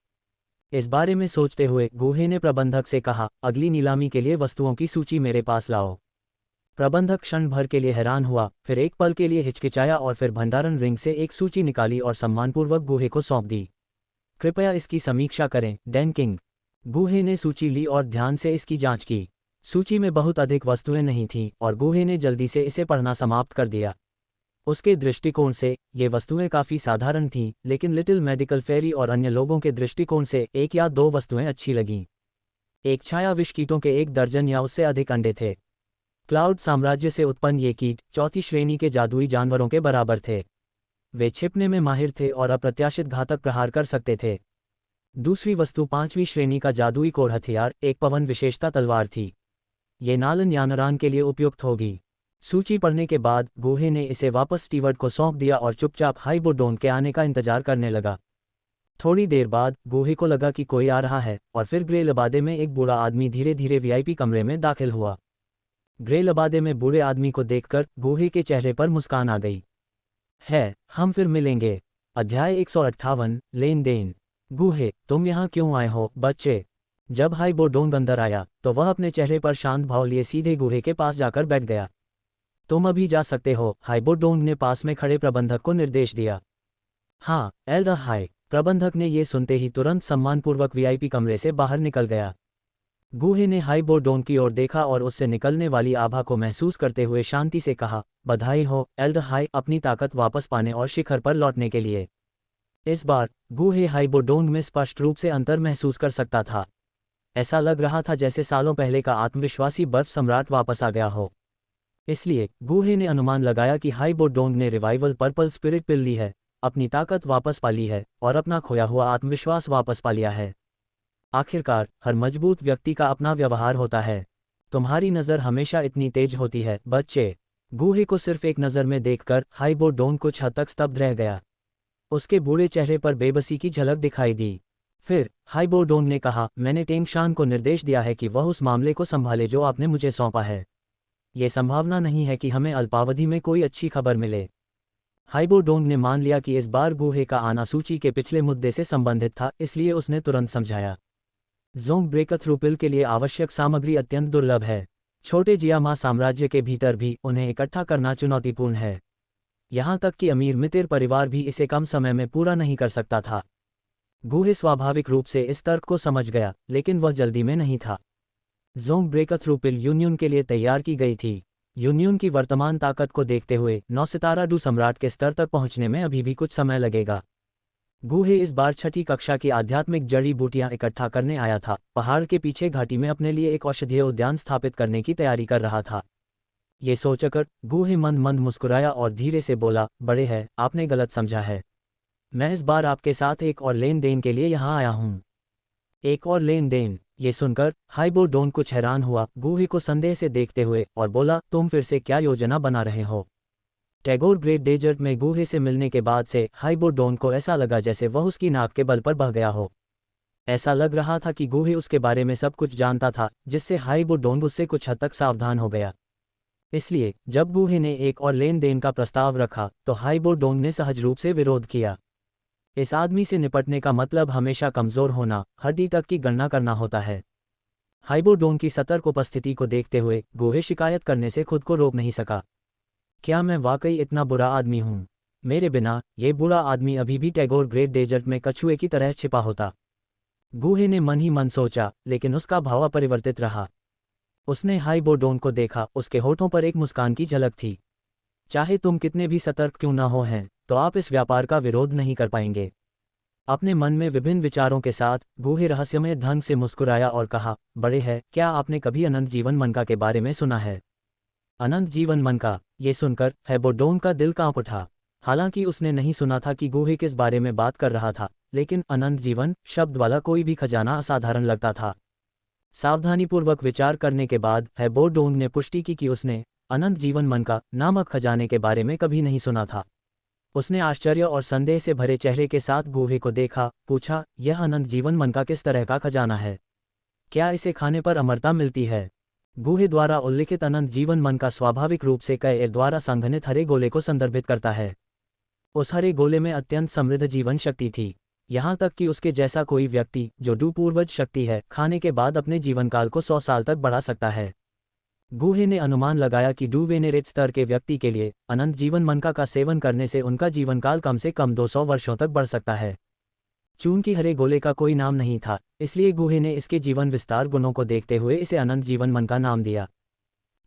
इस बारे में सोचते हुए गूहे ने प्रबंधक से कहा, अगली नीलामी के लिए वस्तुओं की सूची मेरे पास लाओ। प्रबंधक क्षण भर के लिए हैरान हुआ, फिर एक पल के लिए हिचकिचाया और फिर भंडारण रिंग से एक सूची निकाली और सम्मानपूर्वक गूहे को सौंप दी। कृपया इसकी समीक्षा करें, डैन किंग। गूहे ने सूची ली और ध्यान से इसकी जांच की। सूची में बहुत अधिक वस्तुएं नहीं थीं और गूहे ने जल्दी से इसे पढ़ना समाप्त कर दिया। उसके दृष्टिकोण से ये वस्तुएं काफ़ी साधारण थीं, लेकिन लिटिल मेडिकल फेरी और अन्य लोगों के दृष्टिकोण से 1 या 2 वस्तुएं अच्छी लगीं। एक छाया विष कीटों के 1 दर्जन या उससे अधिक अंडे थे। क्लाउड साम्राज्य से उत्पन्न ये कीट 4थी श्रेणी के जादुई जानवरों के बराबर थे। वे छिपने में माहिर थे और अप्रत्याशित घातक प्रहार कर सकते थे। दूसरी वस्तु 5वीं श्रेणी का जादुई कोर हथियार, एक पवन विशेषता तलवार थी। ये नालन यानरान के लिए उपयुक्त होगी। सूची पढ़ने के बाद गूहे ने इसे वापस स्टीवर्ड को सौंप दिया और चुपचाप हाइबोडोन के आने का इंतजार करने लगा। थोड़ी देर बाद गूहे को लगा कि कोई आ रहा है और फिर ग्रे लबादे में एक बूढ़ा आदमी धीरे धीरे वीआईपी कमरे में दाखिल हुआ। ग्रे लबादे में बूढ़े आदमी को देखकर गूहे के चेहरे पर मुस्कान आ गई। हम फिर मिलेंगे। अध्याय 158, लेन देन। गूहे, तुम यहाँ क्यों आए हो, बच्चे? जब हाइबोडोन अंदर आया तो वह अपने चेहरे पर शांत भाव लिए सीधे गूहे के पास जाकर बैठ गया। तुम अभी जा सकते हो, हाइबोडोन ने पास में खड़े प्रबंधक को निर्देश दिया। हाँ, एल्डर हाई। प्रबंधक ने ये सुनते ही तुरंत सम्मानपूर्वक वीआईपी कमरे से बाहर निकल गया। गूहे ने हाइबोडोन की ओर देखा और उससे निकलने वाली आभा को महसूस करते हुए शांति से कहा, बधाई हो एल्डर हाई, अपनी ताकत वापस पाने और शिखर पर लौटने के लिए। इस बार गूहे हाइबोडोन में स्पष्ट रूप से अंतर महसूस कर सकता था। ऐसा लग रहा था जैसे सालों पहले का आत्मविश्वासी बर्फ सम्राट वापस आ गया हो। इसलिए गूहे ने अनुमान लगाया कि हाइबोडोन ने रिवाइवल पर्पल स्पिरिट पिल ली है, अपनी ताकत वापस पा ली है और अपना खोया हुआ आत्मविश्वास वापस पा लिया है। आखिरकार हर मजबूत व्यक्ति का अपना व्यवहार होता है। तुम्हारी नज़र हमेशा इतनी तेज होती है, बच्चे। गूहे को सिर्फ एक नज़र में देखकर हाइबो डोंग कुछ हद तक स्तब्ध रह गया। उसके बूढ़े चेहरे पर बेबसी की झलक दिखाई दी। फिर हाइबो डोंग ने कहा, मैंने टेंगशान को निर्देश दिया है कि वह उस मामले को संभाले जो आपने मुझे सौंपा है। ये संभावना नहीं है कि हमें अल्पावधि में कोई अच्छी खबर मिले। हाइबो डोंग ने मान लिया कि इस बार गूहे का आना सूची के पिछले मुद्दे से संबंधित था, इसलिए उसने तुरंत समझाया, ज़ोंग ब्रेकथ्रू के लिए आवश्यक सामग्री अत्यंत दुर्लभ है। छोटे जियामा साम्राज्य के भीतर भी उन्हें इकट्ठा करना चुनौतीपूर्ण है। यहाँ तक कि अमीर मितिर परिवार भी इसे कम समय में पूरा नहीं कर सकता था। गूहे स्वाभाविक रूप से इस तर्क को समझ गया, लेकिन वह जल्दी में नहीं था। ज़ोंग ब्रेकथ्रू यूनियन के लिए तैयार की गई थी। यूनियन की वर्तमान ताकत को देखते हुए 9 सितारा डू सम्राट के स्तर तक पहुंचने में अभी भी कुछ समय लगेगा। गूहे इस बार छठी कक्षा की आध्यात्मिक जड़ी बूटियां इकट्ठा करने आया था। पहाड़ के पीछे घाटी में अपने लिए एक औषधीय उद्यान स्थापित करने की तैयारी कर रहा था। ये सोचकर गूहे मंद मंद मुस्कुराया और धीरे से बोला, बड़े है, आपने गलत समझा है। मैं इस बार आपके साथ एक और लेन देन के लिए यहाँ आया हूँ। एक और लेन देन? ये सुनकर हाइबो डोंग कुछ हैरान हुआ, गूहे को संदेह से देखते हुए, और बोला, तुम फिर से क्या योजना बना रहे हो? टैगोर ग्रेट डेजर्ट में गूहे से मिलने के बाद से हाइबो डोंग को ऐसा लगा जैसे वह उसकी नाक के बल पर बह गया हो। ऐसा लग रहा था कि गूहे उसके बारे में सब कुछ जानता था, जिससे हाइबो डोंग उससे कुछ हद तक सावधान हो गया। इसलिए जब गूहे ने एक और लेन देन का प्रस्ताव रखा तो हाइबो डोंग ने सहज रूप से विरोध किया। इस आदमी से निपटने का मतलब हमेशा कमज़ोर होना, हड्डी तक की गणना करना होता है। हाइबो डोंग की सतर्क उपस्थिति को देखते हुए गूहे शिकायत करने से खुद को रोक नहीं सका। क्या मैं वाकई इतना बुरा आदमी हूँ? मेरे बिना ये बुरा आदमी अभी भी टैगोर ग्रेट डेजर्ट में कछुए की तरह छिपा होता। गूहे ने मन ही मन सोचा, लेकिन उसका भाव अपरिवर्तित रहा। उसने हाइबो डोंग को देखा, उसके होठों पर एक मुस्कान की झलक थी। चाहे तुम कितने भी सतर्क क्यों ना हो हैं, तो आप इस व्यापार का विरोध नहीं कर पाएंगे। अपने मन में विभिन्न विचारों के साथ गूहे रहस्यमय ढंग से मुस्कुराया और कहा, बड़े है, क्या आपने कभी अनंत जीवन मनका के बारे में सुना है? अनंत जीवन मनका? ये सुनकर हाइबो डोंग का दिल कांप उठा। हालांकि उसने नहीं सुना था कि गूहे किस बारे में बात कर रहा था, लेकिन अनंत जीवन शब्द वाला कोई भी खजाना असाधारण लगता था। सावधानीपूर्वक विचार करने के बाद हाइबो डोंग ने पुष्टि की कि उसने अनंत जीवन मनका नामक खजाने के बारे में कभी नहीं सुना था। उसने आश्चर्य और संदेह से भरे चेहरे के साथ गूहे को देखा, पूछा, यह अनंत जीवन मनका किस तरह का खजाना है? क्या इसे खाने पर अमरता मिलती है? गूहे द्वारा उल्लिखित अनंत जीवन मनका स्वाभाविक रूप से कई द्वारा संघनित हरे गोले को संदर्भित करता है। उस हरे गोले में अत्यंत समृद्ध जीवन शक्ति थी। यहाँ तक कि उसके जैसा कोई व्यक्ति जो डू पूर्वज शक्ति है, खाने के बाद अपने जीवनकाल को 100 साल तक बढ़ा सकता है। गूहे ने अनुमान लगाया कि डू वेनेरेट स्तर के व्यक्ति के लिए अनंत जीवन मनका का सेवन करने से उनका जीवनकाल कम से कम 200 वर्षों तक बढ़ सकता है। चूंकि हरे गोले का कोई नाम नहीं था, इसलिए गूहे ने इसके जीवन विस्तार गुणों को देखते हुए इसे अनंत जीवन मनका नाम दिया।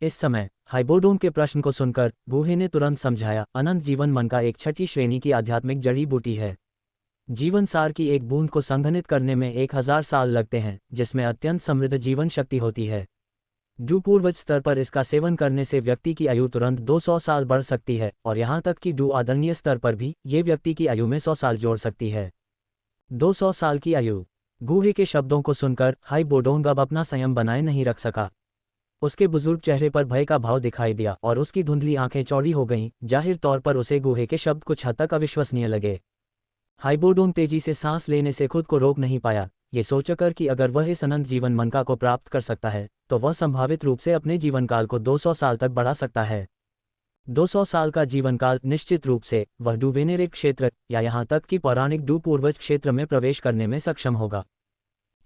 इस समय हाइबो डोंग के प्रश्न को सुनकर गूहे ने तुरंत समझाया, अनंत जीवन मनका एक छठी श्रेणी की आध्यात्मिक जड़ी बूटी है। जीवन सार की एक बूंद को संघनित करने में 1000 साल लगते हैं, जिसमें अत्यंत समृद्ध जीवन शक्ति होती है। डू पूर्वज स्तर पर इसका सेवन करने से व्यक्ति की आयु तुरंत 200 साल बढ़ सकती है, और यहाँ तक कि डू आदरणीय स्तर पर भी ये व्यक्ति की आयु में 100 साल जोड़ सकती है। 200 साल की आयु? गूहे के शब्दों को सुनकर हाइबो डोंग अब अपना संयम बनाए नहीं रख सका। उसके बुजुर्ग चेहरे पर भय का भाव दिखाई दिया और उसकी धुंधली आंखें चौड़ी हो गईं। जाहिर तौर पर उसे गूहे के शब्द कुछ हद तक अविश्वसनीय लगे। हाइबो डोंग तेजी से सांस लेने से खुद को रोक नहीं पाया, ये सोचकर कि अगर वह इस अनंत जीवन मनका को प्राप्त कर सकता है तो वह संभावित रूप से अपने जीवनकाल को 200 साल तक बढ़ा सकता है। 200 साल का जीवनकाल निश्चित रूप से वह डू वेनेरेट क्षेत्र या यहाँ तक कि पौराणिक डू पूर्वज क्षेत्र में प्रवेश करने में सक्षम होगा।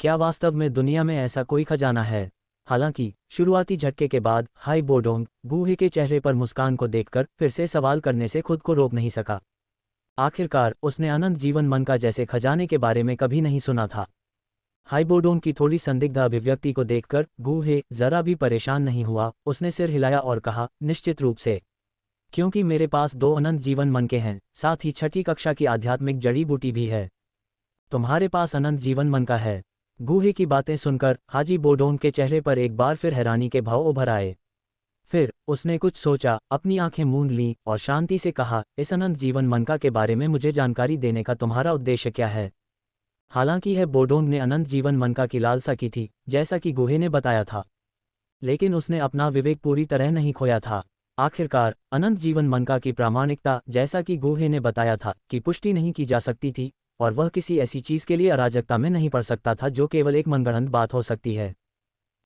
क्या वास्तव में दुनिया में ऐसा कोई खजाना है? हालांकि शुरुआती झटके के बाद हाइबो डोंग गूहे के चेहरे पर मुस्कान को देखकर फिर से सवाल करने से खुद को रोक नहीं सका। आखिरकार उसने अनंत जीवन मनका जैसे खजाने के बारे में कभी नहीं सुना था। हाइबो डोंग की थोड़ी संदिग्ध अभिव्यक्ति को देखकर गूहे जरा भी परेशान नहीं हुआ। उसने सिर हिलाया और कहा, निश्चित रूप से, क्योंकि मेरे पास 2 अनंत जीवन मनके हैं, साथ ही छठी कक्षा की आध्यात्मिक जड़ी बूटी भी है। तुम्हारे पास अनंत जीवन मनका है? गूहे की बातें सुनकर हाजी बोडोंग के चेहरे पर एक बार फिर हैरानी के भाव उभर आए। फिर उसने कुछ सोचा, अपनी आंखें मूंद लीं और शांति से कहा, इस अनंत जीवन मनका के बारे में मुझे जानकारी देने का तुम्हारा उद्देश्य क्या है? हालांकि है बोडोंग ने अनंत जीवन मनका की लालसा की थी, जैसा कि गूहे ने बताया था, लेकिन उसने अपना विवेक पूरी तरह नहीं खोया था। आखिरकार अनंत जीवन मनका की प्रामाणिकता, जैसा कि गुहे ने बताया था, की पुष्टि नहीं की जा सकती थी, और वह किसी ऐसी चीज के लिए अराजकता में नहीं पड़ सकता था जो केवल एक मनगढ़ंत बात हो सकती है।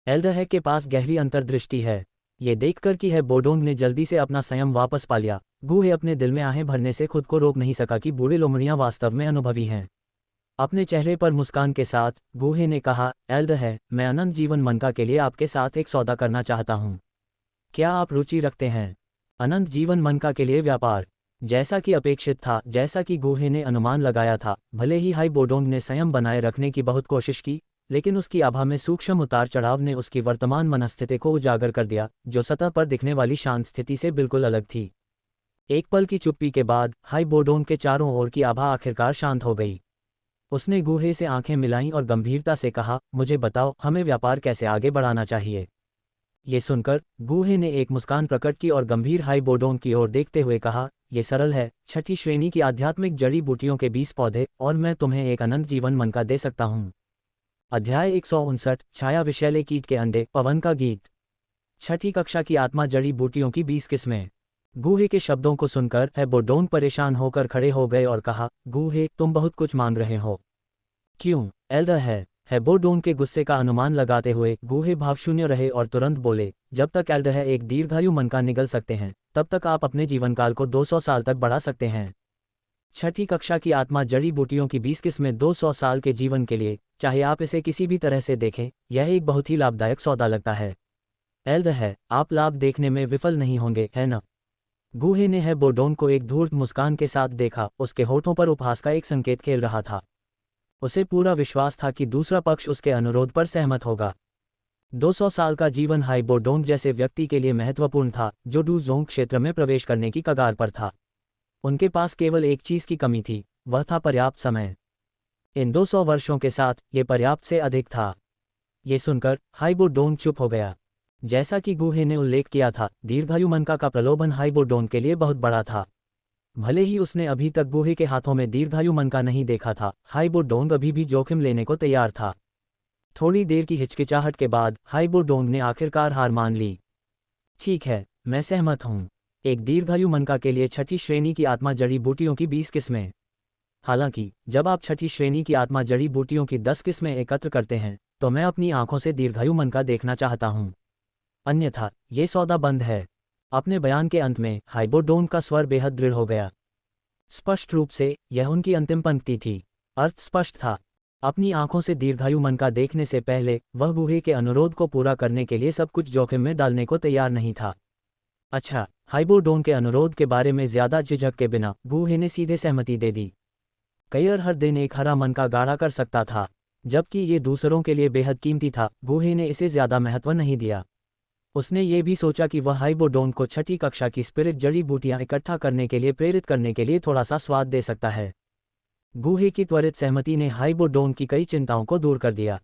एल्डरहे के पास गहरी अंतर्दृष्टि है। ये देखकर कि है बोडोंग ने जल्दी से अपना संयम वापस पा लिया, गुहे अपने दिल में आहें भरने से खुद को रोक नहीं सका कि बूढ़े लोमड़ियां वास्तव में अनुभवी हैं। अपने चेहरे पर मुस्कान के साथ गुहे ने कहा, एल्डरहे, मैं अनंत जीवन मनका के लिए आपके साथ एक सौदा करना चाहता हूँ। क्या आप रुचि रखते हैं? अनंत जीवन मनका के लिए व्यापार। जैसा कि अपेक्षित था, जैसा कि गुहे ने अनुमान लगाया था, भले ही हाई बोडोंग ने संयम बनाए रखने की बहुत कोशिश की, लेकिन उसकी आभा में सूक्ष्म उतार चढ़ाव ने उसकी वर्तमान मनस्थिति को उजागर कर दिया, जो सतह पर दिखने वाली शांत स्थिति से बिल्कुल अलग थी। एक पल की चुप्पी के बाद हाई बोडोंग के चारों ओर की आभा आखिरकार शांत हो गई। उसने गुहे से आंखें मिलाईं और गंभीरता से कहा, मुझे बताओ, हमें व्यापार कैसे आगे बढ़ाना चाहिए? ये सुनकर गुहे ने एक मुस्कान प्रकट की और गंभीर हाई बोडोंग की ओर देखते हुए कहा, ये सरल है, छठी श्रेणी की आध्यात्मिक जड़ी बूटियों के 20 पौधे, और मैं तुम्हें एक अनंत जीवन मनका दे सकता हूँ। अध्याय 159, छाया विषैले कीट के अंडे, पवन का गीत। छठी कक्षा की आत्मा जड़ी बूटियों की 20 किस्में। गुहे के शब्दों को सुनकर है बोडोंग परेशान होकर खड़े हो गए और कहा, गुहे, तुम बहुत कुछ मांग रहे हो। क्यों, एल्डर है बोडोंग के गुस्से का अनुमान लगाते हुए गुहे भावशून्य रहे और तुरंत बोले, जब तक एल्डर है एक दीर्घायु मनका निगल सकते हैं, तब तक आप अपने जीवनकाल को 200 साल तक बढ़ा सकते हैं। छठी कक्षा की आत्मा जड़ी बूटियों की 20 किस्में 200 साल के जीवन के लिए, चाहे आप इसे किसी भी तरह से देखें, यह एक बहुत ही लाभदायक सौदा लगता है। एल्डर आप लाभ देखने में विफल नहीं होंगे, है न? गुहे ने है बोडोंग को एक धूर्त मुस्कान के साथ देखा, उसके होठों पर उपहास का एक संकेत खेल रहा था। उसे पूरा विश्वास था कि दूसरा पक्ष उसके अनुरोध पर सहमत होगा। 200 साल का जीवन हाई बोडोंग जैसे व्यक्ति के लिए महत्वपूर्ण था, जो डू जोंग क्षेत्र में प्रवेश करने की कगार पर था। उनके पास केवल एक चीज की कमी थी, वह था पर्याप्त समय। इन 200 वर्षों के साथ ये पर्याप्त से अधिक था। ये सुनकर हाई बोडोंग चुप हो गया। जैसा कि गुहे ने उल्लेख किया था, दीर्घायु मनका का प्रलोभन हाई बोडोंग के लिए बहुत बड़ा था। भले ही उसने अभी तक गुहे के हाथों में दीर्घायु मनका नहीं देखा था, हाई बोडोंग अभी भी जोखिम लेने को तैयार था। थोड़ी देर की हिचकिचाहट के बाद हाई बोडोंग ने आखिरकार हार मान ली। ठीक है, मैं सहमत हूँ। एक दीर्घायु मनका के लिए छठी श्रेणी की आत्मा जड़ी बूटियों की 20 किस्में। हालांकि जब आप छठी श्रेणी की आत्मा जड़ी बूटियों की 10 किस्में एकत्र करते हैं, तो मैं अपनी आंखों से दीर्घायु मनका देखना चाहता हूँ। अन्यथा ये सौदा बंद है। अपने बयान के अंत में हाई बोडोंग का स्वर बेहद दृढ़ हो गया। स्पष्ट रूप से यह उनकी अंतिम पंक्ति थी। अर्थ स्पष्ट था। अपनी आंखों से दीर्घायु मनका देखने से पहले वह गुहे के अनुरोध को पूरा करने के लिए सब कुछ जोखिम में डालने को तैयार नहीं था। अच्छा, हाई बोडोंग के अनुरोध के बारे में ज्यादा झिझक के बिना गुहे ने सीधे सहमति दे दी। कईर हर दिन एक हरा मनका गाढ़ा कर सकता था, जबकि ये दूसरों के लिए बेहद कीमती था। गुहे ने इसे ज्यादा महत्व नहीं दिया। उसने ये भी सोचा कि वह हाई बोडोंग को छठी कक्षा की स्पिरिट जड़ी बूटियां इकट्ठा करने के लिए प्रेरित करने के लिए थोड़ा सा स्वाद दे सकता है। गुहे की त्वरित सहमति ने हाई बोडोंग की कई चिंताओं को दूर कर दिया।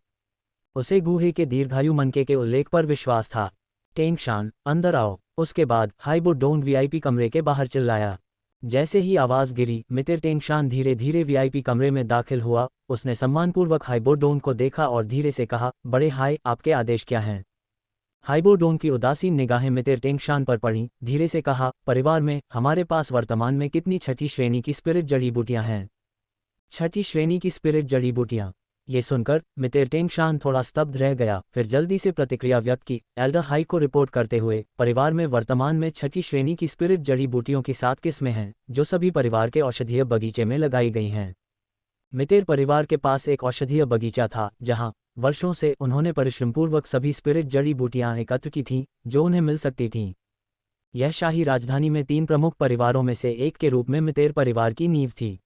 उसे गुहे के दीर्घायु मनके के उल्लेख पर विश्वास था। टेंगशान, अंदर आओ। उसके बाद हाई बोडोंग वीआईपी कमरे के बाहर चिल्लाया। जैसे ही आवाज गिरी, मितिर टेंगशान धीरे धीरे वीआईपी कमरे में दाखिल हुआ। उसने सम्मानपूर्वक हाई बोडोंग को देखा और धीरे से कहा, बड़े हाय, आपके आदेश क्या हैं? हाई बोडोंग की उदासीन निगाहें मितिर टेंगशान पर पड़ी। धीरे से कहा, परिवार में हमारे पास वर्तमान में कितनी छठी श्रेणी की स्पिरिट जड़ी बूटियां हैं? छठी श्रेणी की स्पिरिट जड़ी बूटियां। ये सुनकर मितिर टेंगशान थोड़ा स्तब्ध रह गया, फिर जल्दी से प्रतिक्रिया व्यक्त की। एल्डर हाई को रिपोर्ट करते हुए, परिवार में वर्तमान में छठी श्रेणी की स्पिरिट जड़ी बूटियों की 7 किस्में हैं, जो सभी परिवार के औषधीय बगीचे में लगाई गई हैं। मितिर परिवार के पास एक औषधीय बगीचा था, जहां वर्षों से उन्होंने परिश्रमपूर्वक सभी स्पिरिट जड़ी बूटियां एकत्र की थीं, जो उन्हें मिल सकती थीं। यह शाही राजधानी में 3 प्रमुख परिवारों में से एक के रूप में मितिर परिवार की नींव थी।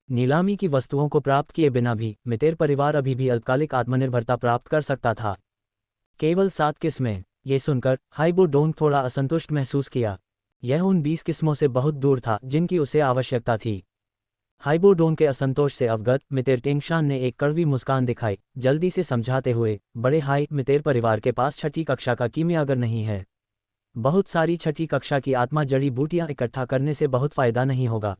नीलामी की वस्तुओं को प्राप्त किए बिना भी मितिर परिवार अभी भी अल्पकालिक आत्मनिर्भरता प्राप्त कर सकता था। केवल 7 किस्में। ये सुनकर हाई बोडोंग थोड़ा असंतुष्ट महसूस किया। यह उन 20 किस्मों से बहुत दूर था जिनकी उसे आवश्यकता थी। हाई बोडोंग के असंतोष से अवगत मितिर टेंगशान ने एक कड़वी मुस्कान दिखाई, जल्दी से समझाते हुए, बड़े हाई, मितिर परिवार के पास छठी कक्षा का कीमियागर नहीं है। बहुत सारी छठी कक्षा की आत्मा जड़ी बूटियां इकट्ठा करने से बहुत फायदा नहीं होगा।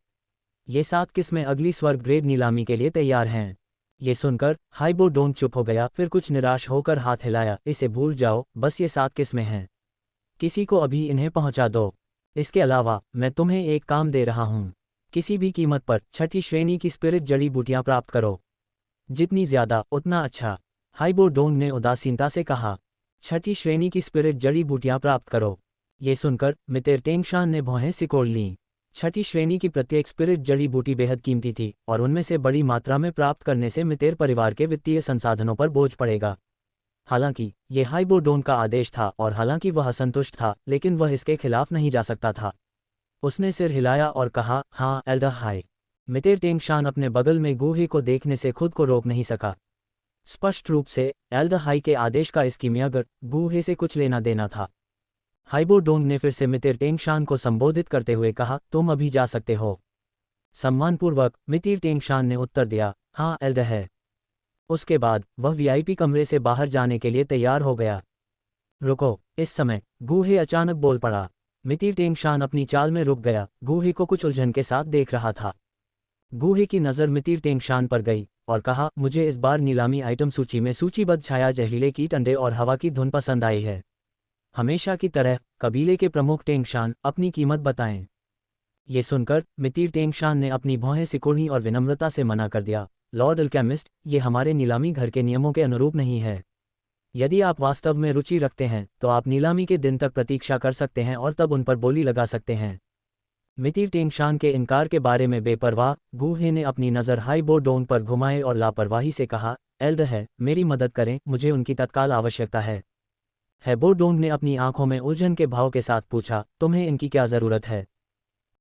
ये 7 किस्में अगली स्वर्ग ग्रेड नीलामी के लिए तैयार हैं। ये सुनकर हाई बोडोंग चुप हो गया, फिर कुछ निराश होकर हाथ हिलाया। इसे भूल जाओ, बस ये 7 किस्में हैं। किसी को अभी इन्हें पहुंचा दो। इसके अलावा मैं तुम्हें एक काम दे रहा हूँ, किसी भी कीमत पर छठी श्रेणी की स्पिरिट जड़ी बूटियां प्राप्त करो। जितनी ज्यादा उतना अच्छा, हाइबोडोंग ने उदासीनता से कहा। छठी श्रेणी की स्पिरिट जड़ी बूटियां प्राप्त करो। ये सुनकर मितिर टेंगशान ने भौहें सिकोड़ लीं। छठी श्रेणी की प्रत्येक स्पिरिट जड़ी बूटी बेहद कीमती थी और उनमें से बड़ी मात्रा में प्राप्त करने से मितिर परिवार के वित्तीय संसाधनों पर बोझ पड़ेगा। हालांकि ये हाइबोडोन का आदेश था और हालांकि वह असंतुष्ट था, लेकिन वह इसके खिलाफ नहीं जा सकता था। उसने सिर हिलाया और कहा, हाँ एल्डर हाई। मितिर टेंगशान अपने बगल में गूहे को देखने से खुद को रोक नहीं सका। स्पष्ट रूप से एल्डर हाई के आदेश का इस कीमियागर गूहे से कुछ लेना देना था। हाइबोडोंग ने फिर से मितिर टेंगशान को संबोधित करते हुए कहा, तुम अभी जा सकते हो। सम्मानपूर्वक मितिर टेंगशान ने उत्तर दिया, हाँ एल्डर है। उसके बाद वह वीआईपी कमरे से बाहर जाने के लिए तैयार हो गया। रुको, इस समय गूहे अचानक बोल पड़ा। मितिर टेंगशान अपनी चाल में रुक गया, गूहे को कुछ उलझन के साथ देख रहा था। गूहे की नज़र मितिर टेंगशान पर गई और कहा, मुझे इस बार नीलामी आइटम सूची में सूचीबद्ध छाया जहरीले कीट, अंडे और हवा की धुन पसंद आई है। हमेशा की तरह कबीले के प्रमुख टेंगशान, अपनी कीमत बताएं। ये सुनकर मितिर टेंगशान ने अपनी भौहें सिकोड़ी और विनम्रता से मना कर दिया, लॉर्ड अल्केमिस्ट, ये हमारे नीलामी घर के नियमों के अनुरूप नहीं है। यदि आप वास्तव में रुचि रखते हैं तो आप नीलामी के दिन तक प्रतीक्षा कर सकते हैं और तब उन पर बोली लगा सकते हैं। मितिर टेंगशान के इनकार के बारे में बेपरवाह गूहे ने अपनी नज़र हाइबोडोंग पर घुमाए और लापरवाही से कहा, एल्डर है, मेरी मदद करें, मुझे उनकी तत्काल आवश्यकता है। हाइबोडोंग ने अपनी आंखों में उलझन के भाव के साथ पूछा, तुम्हें इनकी क्या ज़रूरत है?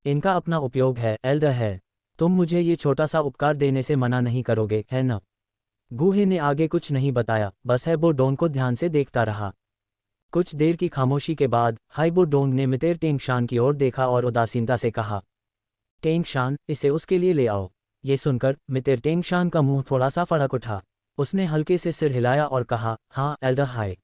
इनका अपना उपयोग है एल्डर है। तुम मुझे ये छोटा सा उपकार देने से मना नहीं करोगे, है न? गूहे ने आगे कुछ नहीं बताया, बस हाइबोडोंग को ध्यान से देखता रहा। कुछ देर की खामोशी के बाद हाइबोडोंग ने मितिर टेंगशान की ओर देखा और उदासीनता से कहा, टेंगशान, इसे उसके लिए ले आओ। ये सुनकर मितिर टेंगशान का मुंह थोड़ा सा फड़क उठा। उसने हल्के से सिर हिलाया और कहा, हाँ एल्डर हाई।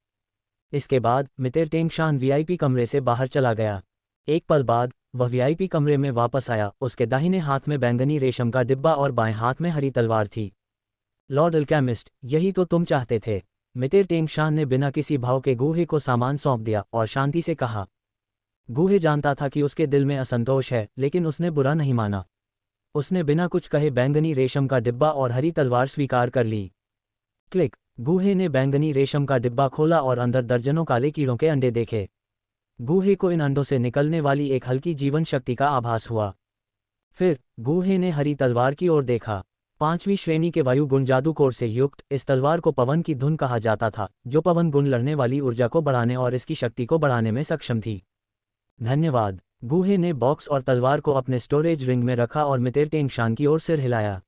इसके बाद मितिर टेंगशान वीआईपी कमरे से बाहर चला गया। एक पल बाद वह वीआईपी कमरे में वापस आया। उसके दाहिने हाथ में बैंगनी रेशम का डिब्बा और बाएं हाथ में हरी तलवार थी। लॉर्ड अल्केमिस्ट, यही तो तुम चाहते थे। मितिर टेंगशान ने बिना किसी भाव के गूहे को सामान सौंप दिया और शांति से कहा। गूहे जानता था कि उसके दिल में असंतोष है, लेकिन उसने बुरा नहीं माना। उसने बिना कुछ कहे बैंगनी रेशम का डिब्बा और हरी तलवार स्वीकार कर ली। क्लिक। गूहे ने बैंगनी रेशम का डिब्बा खोला और अंदर दर्जनों काले कीड़ों के अंडे देखे। गूहे को इन अंडों से निकलने वाली एक हल्की जीवन शक्ति का आभास हुआ। फिर गूहे ने हरी तलवार की ओर देखा। 5वीं श्रेणी के वायु गुण जादूकोर से युक्त इस तलवार को पवन की धुन कहा जाता था, जो पवन गुण लड़ने वाली ऊर्जा को बढ़ाने और इसकी शक्ति को बढ़ाने में सक्षम थी। धन्यवाद। गूहे ने बॉक्स और तलवार को अपने स्टोरेज रिंग में रखा और मितिर टेंगशान की ओर सिर हिलाया।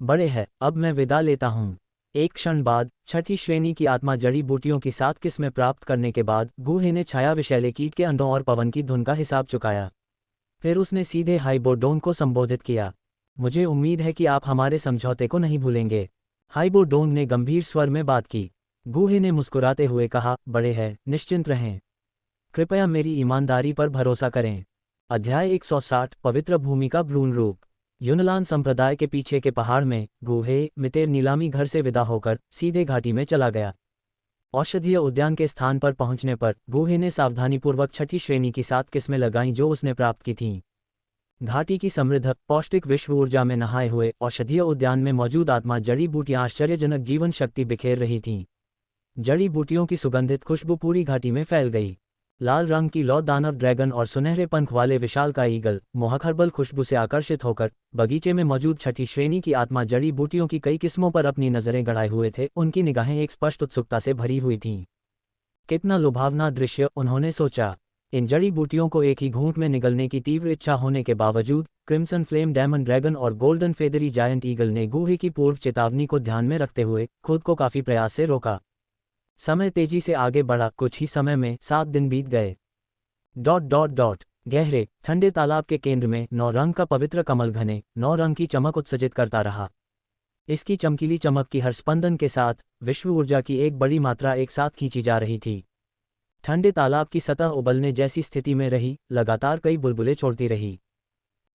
बड़े है, अब मैं विदा लेता हूँ। एक क्षण बाद छठी श्रेणी की आत्मा जड़ी बूटियों की 7 किस्में प्राप्त करने के बाद गूहे ने छाया विषैले कीट के अंडों और पवन की धुन का हिसाब चुकाया। फिर उसने सीधे हाइबोडोंग को संबोधित किया, मुझे उम्मीद है कि आप हमारे समझौते को नहीं भूलेंगे। हाइबोडोंग ने गंभीर स्वर में बात की। गूहे ने मुस्कुराते हुए कहा, बड़े हैं, निश्चिंत रहें। कृपया मेरी ईमानदारी पर भरोसा करें। अध्याय 160 पवित्र भूमि का भ्रूण रूप। यूनलान संप्रदाय के पीछे के पहाड़ में गूहे मितिर नीलामी घर से विदा होकर सीधे घाटी में चला गया। औषधीय उद्यान के स्थान पर पहुंचने पर गूहे ने सावधानीपूर्वक छठी श्रेणी की 7 किस्में लगाईं जो उसने प्राप्त की थीं। घाटी की समृद्ध पौष्टिक विश्व ऊर्जा में नहाए हुए औषधीय उद्यान में मौजूद आत्मा जड़ी बूटियां आश्चर्यजनक जीवन शक्ति बिखेर रही थीं। जड़ी बूटियों की सुगंधित खुशबू पूरी घाटी में फैल गई। लाल रंग की लौ दानव ड्रैगन और सुनहरे पंख वाले विशालकाय ईगल मोहक हर्बल खुशबू से आकर्षित होकर बगीचे में मौजूद छठी श्रेणी की आत्मा जड़ी बूटियों की कई किस्मों पर अपनी नजरें गड़ाए हुए थे। उनकी निगाहें एक स्पष्ट उत्सुकता से भरी हुई थीं। कितना लुभावना दृश्य, उन्होंने सोचा। इन जड़ी बूटियों को एक ही घूंट में निगलने की तीव्र इच्छा होने के बावजूद क्रिम्सन फ्लेम डायमंड ड्रैगन और गोल्डन फेदरी जायंट ईगल ने गूहे की पूर्व चेतावनी को ध्यान में रखते हुए खुद को काफी प्रयास से रोका। समय तेजी से आगे बढ़ा। कुछ ही समय में 7 दिन बीत गए। ... गहरे ठंडे तालाब के केंद्र में 9 रंग का पवित्र कमल घने 9 रंग की चमक उत्सर्जित करता रहा। इसकी चमकीली चमक की हर स्पंदन के साथ विश्व ऊर्जा की एक बड़ी मात्रा एक साथ खींची जा रही थी। ठंडे तालाब की सतह उबलने जैसी स्थिति में रही, लगातार कई बुलबुलें छोड़ती रही।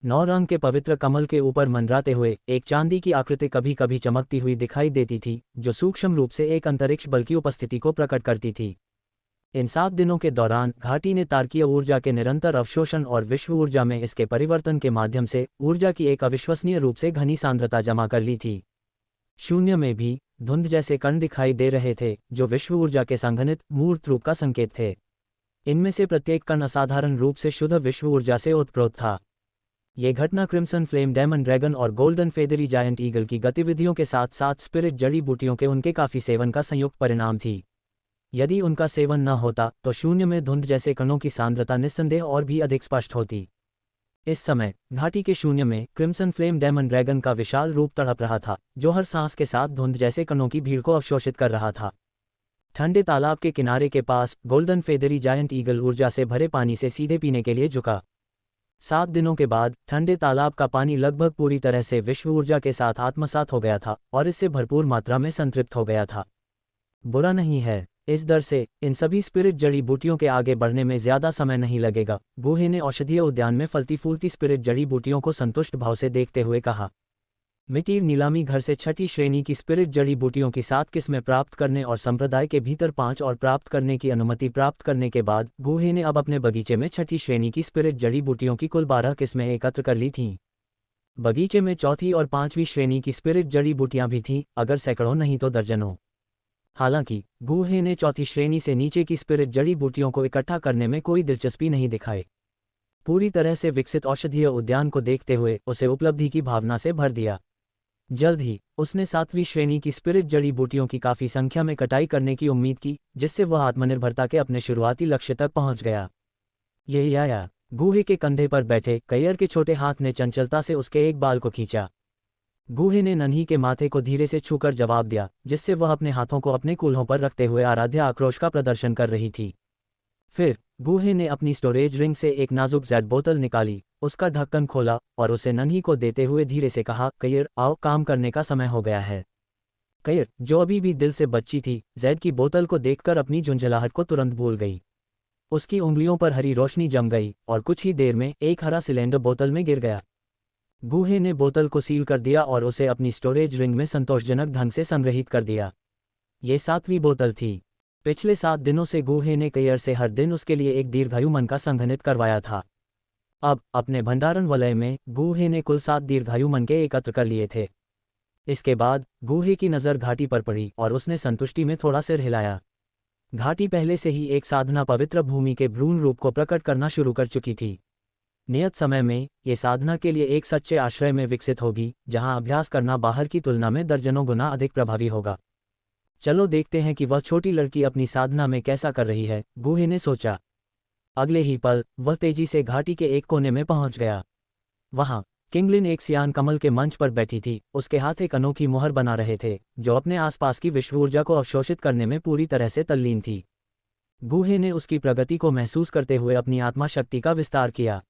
9 रंग के पवित्र कमल के ऊपर मंडराते हुए एक चांदी की आकृति कभी कभी चमकती हुई दिखाई देती थी, जो सूक्ष्म रूप से एक अंतरिक्ष बल की उपस्थिति को प्रकट करती थी। इन 7 दिनों के दौरान घाटी ने तारकीय ऊर्जा के निरंतर अवशोषण और विश्व ऊर्जा में इसके परिवर्तन के माध्यम से ऊर्जा की एक अविश्वसनीय रूप से घनी सांद्रता जमा कर ली थी। शून्य में भी धुंध जैसे कण दिखाई दे रहे थे, जो विश्व ऊर्जा के संघनित मूर्त रूप का संकेत थे। इनमें से प्रत्येक कण असाधारण रूप से शुद्ध विश्व ऊर्जा से ओतप्रोत था। ये घटना क्रिम्सन फ्लेम डेमन ड्रैगन और गोल्डन फेदरी जायंट ईगल की गतिविधियों के साथ साथ स्पिरिट जड़ी बूटियों के उनके काफी सेवन का संयुक्त परिणाम थी। यदि उनका सेवन न होता तो शून्य में धुंध जैसे कणों की सांद्रता निस्संदेह और भी अधिक स्पष्ट होती। इस समय घाटी के शून्य में क्रिम्सन फ्लेम डेमन ड्रैगन का विशाल रूप तड़प रहा था, जो हर सांस के साथ धुंध जैसे कणों की भीड़ को अवशोषित कर रहा था। ठंडे तालाब के किनारे के पास गोल्डन फेदरी जायंट ईगल ऊर्जा से भरे पानी से सीधे पीने के लिए झुका। 7 दिनों के बाद ठंडे तालाब का पानी लगभग पूरी तरह से विश्व ऊर्जा के साथ आत्मसात हो गया था और इससे भरपूर मात्रा में संतृप्त हो गया था। बुरा नहीं है, इस दर से इन सभी स्पिरिट जड़ी बूटियों के आगे बढ़ने में ज्यादा समय नहीं लगेगा, गुहे ने औषधीय उद्यान में फलती फूलती स्पिरिट जड़ी बूटियों को संतुष्ट भाव से देखते हुए कहा। मिटीर नीलामी घर से 6ठी श्रेणी की स्पिरिट जड़ी बूटियों की 7 किस्में प्राप्त करने और संप्रदाय के भीतर 5 और प्राप्त करने की अनुमति प्राप्त करने के बाद गुहे ने अब अपने बगीचे में 6ठी श्रेणी की स्पिरिट जड़ी बूटियों की कुल 12 किस्में एकत्र कर ली थीं। बगीचे में 4थी और 5वीं श्रेणी की स्पिरिट जड़ी बूटियां भी थीं, अगर सैकड़ों नहीं तो दर्जनों। हालांकि गुहे ने 4थी श्रेणी से नीचे की स्पिरिट जड़ी बूटियों को इकट्ठा करने में कोई दिलचस्पी नहीं दिखाई। पूरी तरह से विकसित औषधीय उद्यान को देखते हुए उसे उपलब्धि की भावना से भर दिया। जल्द ही उसने 7वीं श्रेणी की स्पिरिट जड़ी बूटियों की काफी संख्या में कटाई करने की उम्मीद की, जिससे वह आत्मनिर्भरता के अपने शुरुआती लक्ष्य तक पहुंच गया। यही आया। गुहे के कंधे पर बैठे कैयर के छोटे हाथ ने चंचलता से उसके एक बाल को खींचा। गुहे ने नन्ही के माथे को धीरे से छूकर जवाब दिया, जिससे वह अपने हाथों को अपने कूल्हों पर रखते हुए आराध्य आक्रोश का प्रदर्शन कर रही थी। फिर गुहे ने अपनी स्टोरेज रिंग से एक नाजुक जेड बोतल निकाली, उसका ढक्कन खोला और उसे नन्ही को देते हुए धीरे से कहा, कैयर आओ, काम करने का समय हो गया है। कैयर, जो अभी भी दिल से बच्ची थी, जेड की बोतल को देखकर अपनी झुंझलाहट को तुरंत भूल गई। उसकी उंगलियों पर हरी रोशनी जम गई और कुछ ही देर में एक हरा सिलेंडर बोतल में गिर गया। गुहे ने बोतल को सील कर दिया और उसे अपनी स्टोरेज रिंग में संतोषजनक ढंग से संग्रहित कर दिया। ये 7वीं बोतल थी। पिछले 7 दिनों से गुहे ने कैयर से हर दिन उसके लिए एक दीर्घायु मन का संघनित करवाया था। अब अपने भंडारण वलय में गुहे ने कुल 7 दीर्घायु मन के एकत्र कर लिए थे। इसके बाद गुहे की नज़र घाटी पर पड़ी और उसने संतुष्टि में थोड़ा सिर हिलाया। घाटी पहले से ही एक साधना पवित्र भूमि के भ्रूण रूप को प्रकट करना शुरू कर चुकी थी। नियत समय में ये साधना के लिए एक सच्चे आश्रय में विकसित होगी, जहां अभ्यास करना बाहर की तुलना में दर्जनों गुना अधिक प्रभावी होगा। चलो देखते हैं कि वह छोटी लड़की अपनी साधना में कैसा कर रही है, गुहे ने सोचा। अगले ही पल वह तेजी से घाटी के एक कोने में पहुंच गया। वहां किंगलिन एक सियान कमल के मंच पर बैठी थी, उसके हाथ एक अनोखी मुहर बना रहे थे, जो अपने आसपास की विश्व ऊर्जा को अवशोषित करने में पूरी तरह से तल्लीन थी। गुहे ने उसकी प्रगति को महसूस करते हुए अपनी आत्मा शक्ति का विस्तार किया।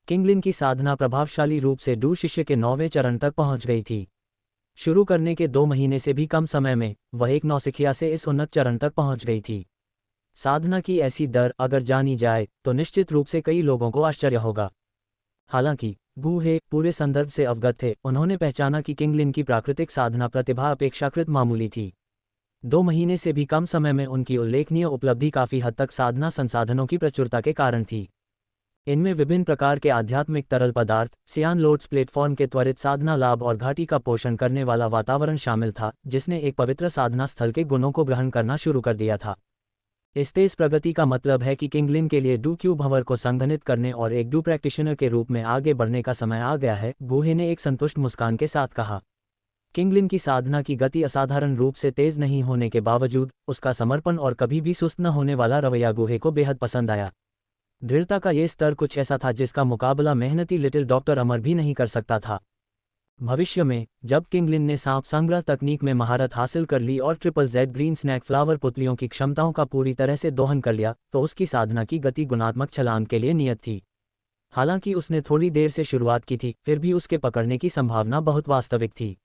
किंगलिन की साधना प्रभावशाली रूप से डू शिष्य के 9वें चरण तक पहुंच गई थी। शुरू करने के 2 महीने से भी कम समय में वह एक नौसिखिया से इस उन्नत चरण तक पहुंच गई थी। साधना की ऐसी दर अगर जानी जाए तो निश्चित रूप से कई लोगों को आश्चर्य होगा। हालांकि गुहे पूरे संदर्भ से अवगत थे। उन्होंने पहचाना कि किंगलिन की प्राकृतिक साधना प्रतिभा अपेक्षाकृत मामूली थी। 2 महीने से भी कम समय में उनकी उल्लेखनीय उपलब्धि काफी हद तक साधना संसाधनों की प्रचुरता के कारण थी। इनमें विभिन्न प्रकार के आध्यात्मिक तरल पदार्थ, सियान लोड्स प्लेटफॉर्म के त्वरित साधना लाभ और घाटी का पोषण करने वाला वातावरण शामिल था, जिसने एक पवित्र साधना स्थल के गुणों को ग्रहण करना शुरू कर दिया था। इस तेज प्रगति का मतलब है कि किंगलिन के लिए डू क्यूब हवर को संघनित करने और एक डू प्रैक्टिशनर के रूप में आगे बढ़ने का समय आ गया है, गुहे ने एक संतुष्ट मुस्कान के साथ कहा। किंगलिन की साधना की गति असाधारण रूप से तेज नहीं होने के बावजूद उसका समर्पण और कभी भी सुस्त न होने वाला रवैया गुहे को बेहद पसंद आया। दृढ़ता का ये स्तर कुछ ऐसा था जिसका मुकाबला मेहनती लिटिल डॉक्टर अमर भी नहीं कर सकता था। भविष्य में जब किंगलिन ने सांप संग्रह तकनीक में महारत हासिल कर ली और triple Z green snake flower पुतलियों की क्षमताओं का पूरी तरह से दोहन कर लिया, तो उसकी साधना की गति गुणात्मक छलांग के लिए नियत थी। हालांकि उसने थोड़ी देर से शुरुआत की थी, फिर भी उसके पकड़ने की संभावना बहुत वास्तविक थी।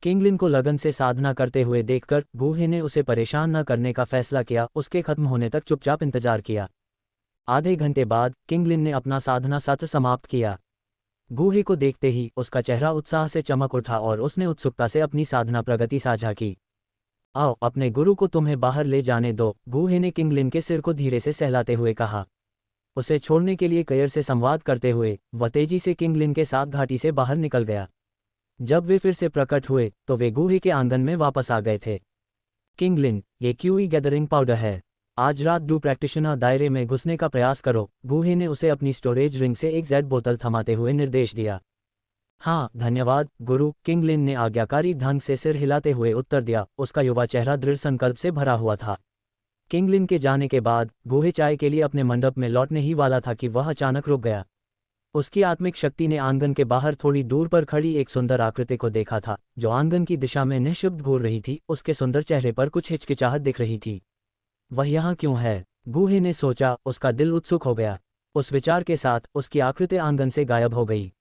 किंगलिन को लगन से साधना करते हुए देखकर गुहे ने उसे परेशान न करने का फैसला किया। उसके खत्म होने तक चुपचाप इंतजार किया। आधे घंटे बाद किंगलिन ने अपना साधना सत्र समाप्त किया। गुहे को देखते ही उसका चेहरा उत्साह से चमक उठा और उसने उत्सुकता से अपनी साधना प्रगति साझा की। आओ अपने गुरु को तुम्हें बाहर ले जाने दो, गूहे ने किंग लिन के सिर को धीरे से सहलाते हुए कहा। उसे छोड़ने के लिए कयर से संवाद करते हुए वह तेजी से किंग लिन के साथ घाटी से बाहर निकल गया। जब वे फिर से प्रकट हुए तो वे गूहे के आंगन में वापस आ गए थे। किंग लिन, ये क्यूई गैदरिंग पाउडर है। आज रात डू प्रैक्टिशनर दायरे में घुसने का प्रयास करो, गूहे ने उसे अपनी स्टोरेज रिंग से एक जेड बोतल थमाते हुए निर्देश दिया। हाँ धन्यवाद गुरु, किंग लिन ने आज्ञाकारी ढंग से सिर हिलाते हुए उत्तर दिया। उसका युवा चेहरा दृढ़ संकल्प से भरा हुआ था। किंग लिन के जाने के बाद गूहे चाय के लिए अपने मंडप में लौटने ही वाला था कि वह अचानक रुक गया। उसकी आत्मिक शक्ति ने आंगन के बाहर थोड़ी दूर पर खड़ी एक सुंदर आकृति को देखा था, जो आंगन की दिशा में निःशब्द घूर रही थी। उसके सुंदर चेहरे पर कुछ हिचकिचाहट दिख रही थी। वह यहाँ क्यों है? गूहे ने सोचा। उसका दिल उत्सुक हो गया। उस विचार के साथ उसकी आकृति आंगन से गायब हो गई।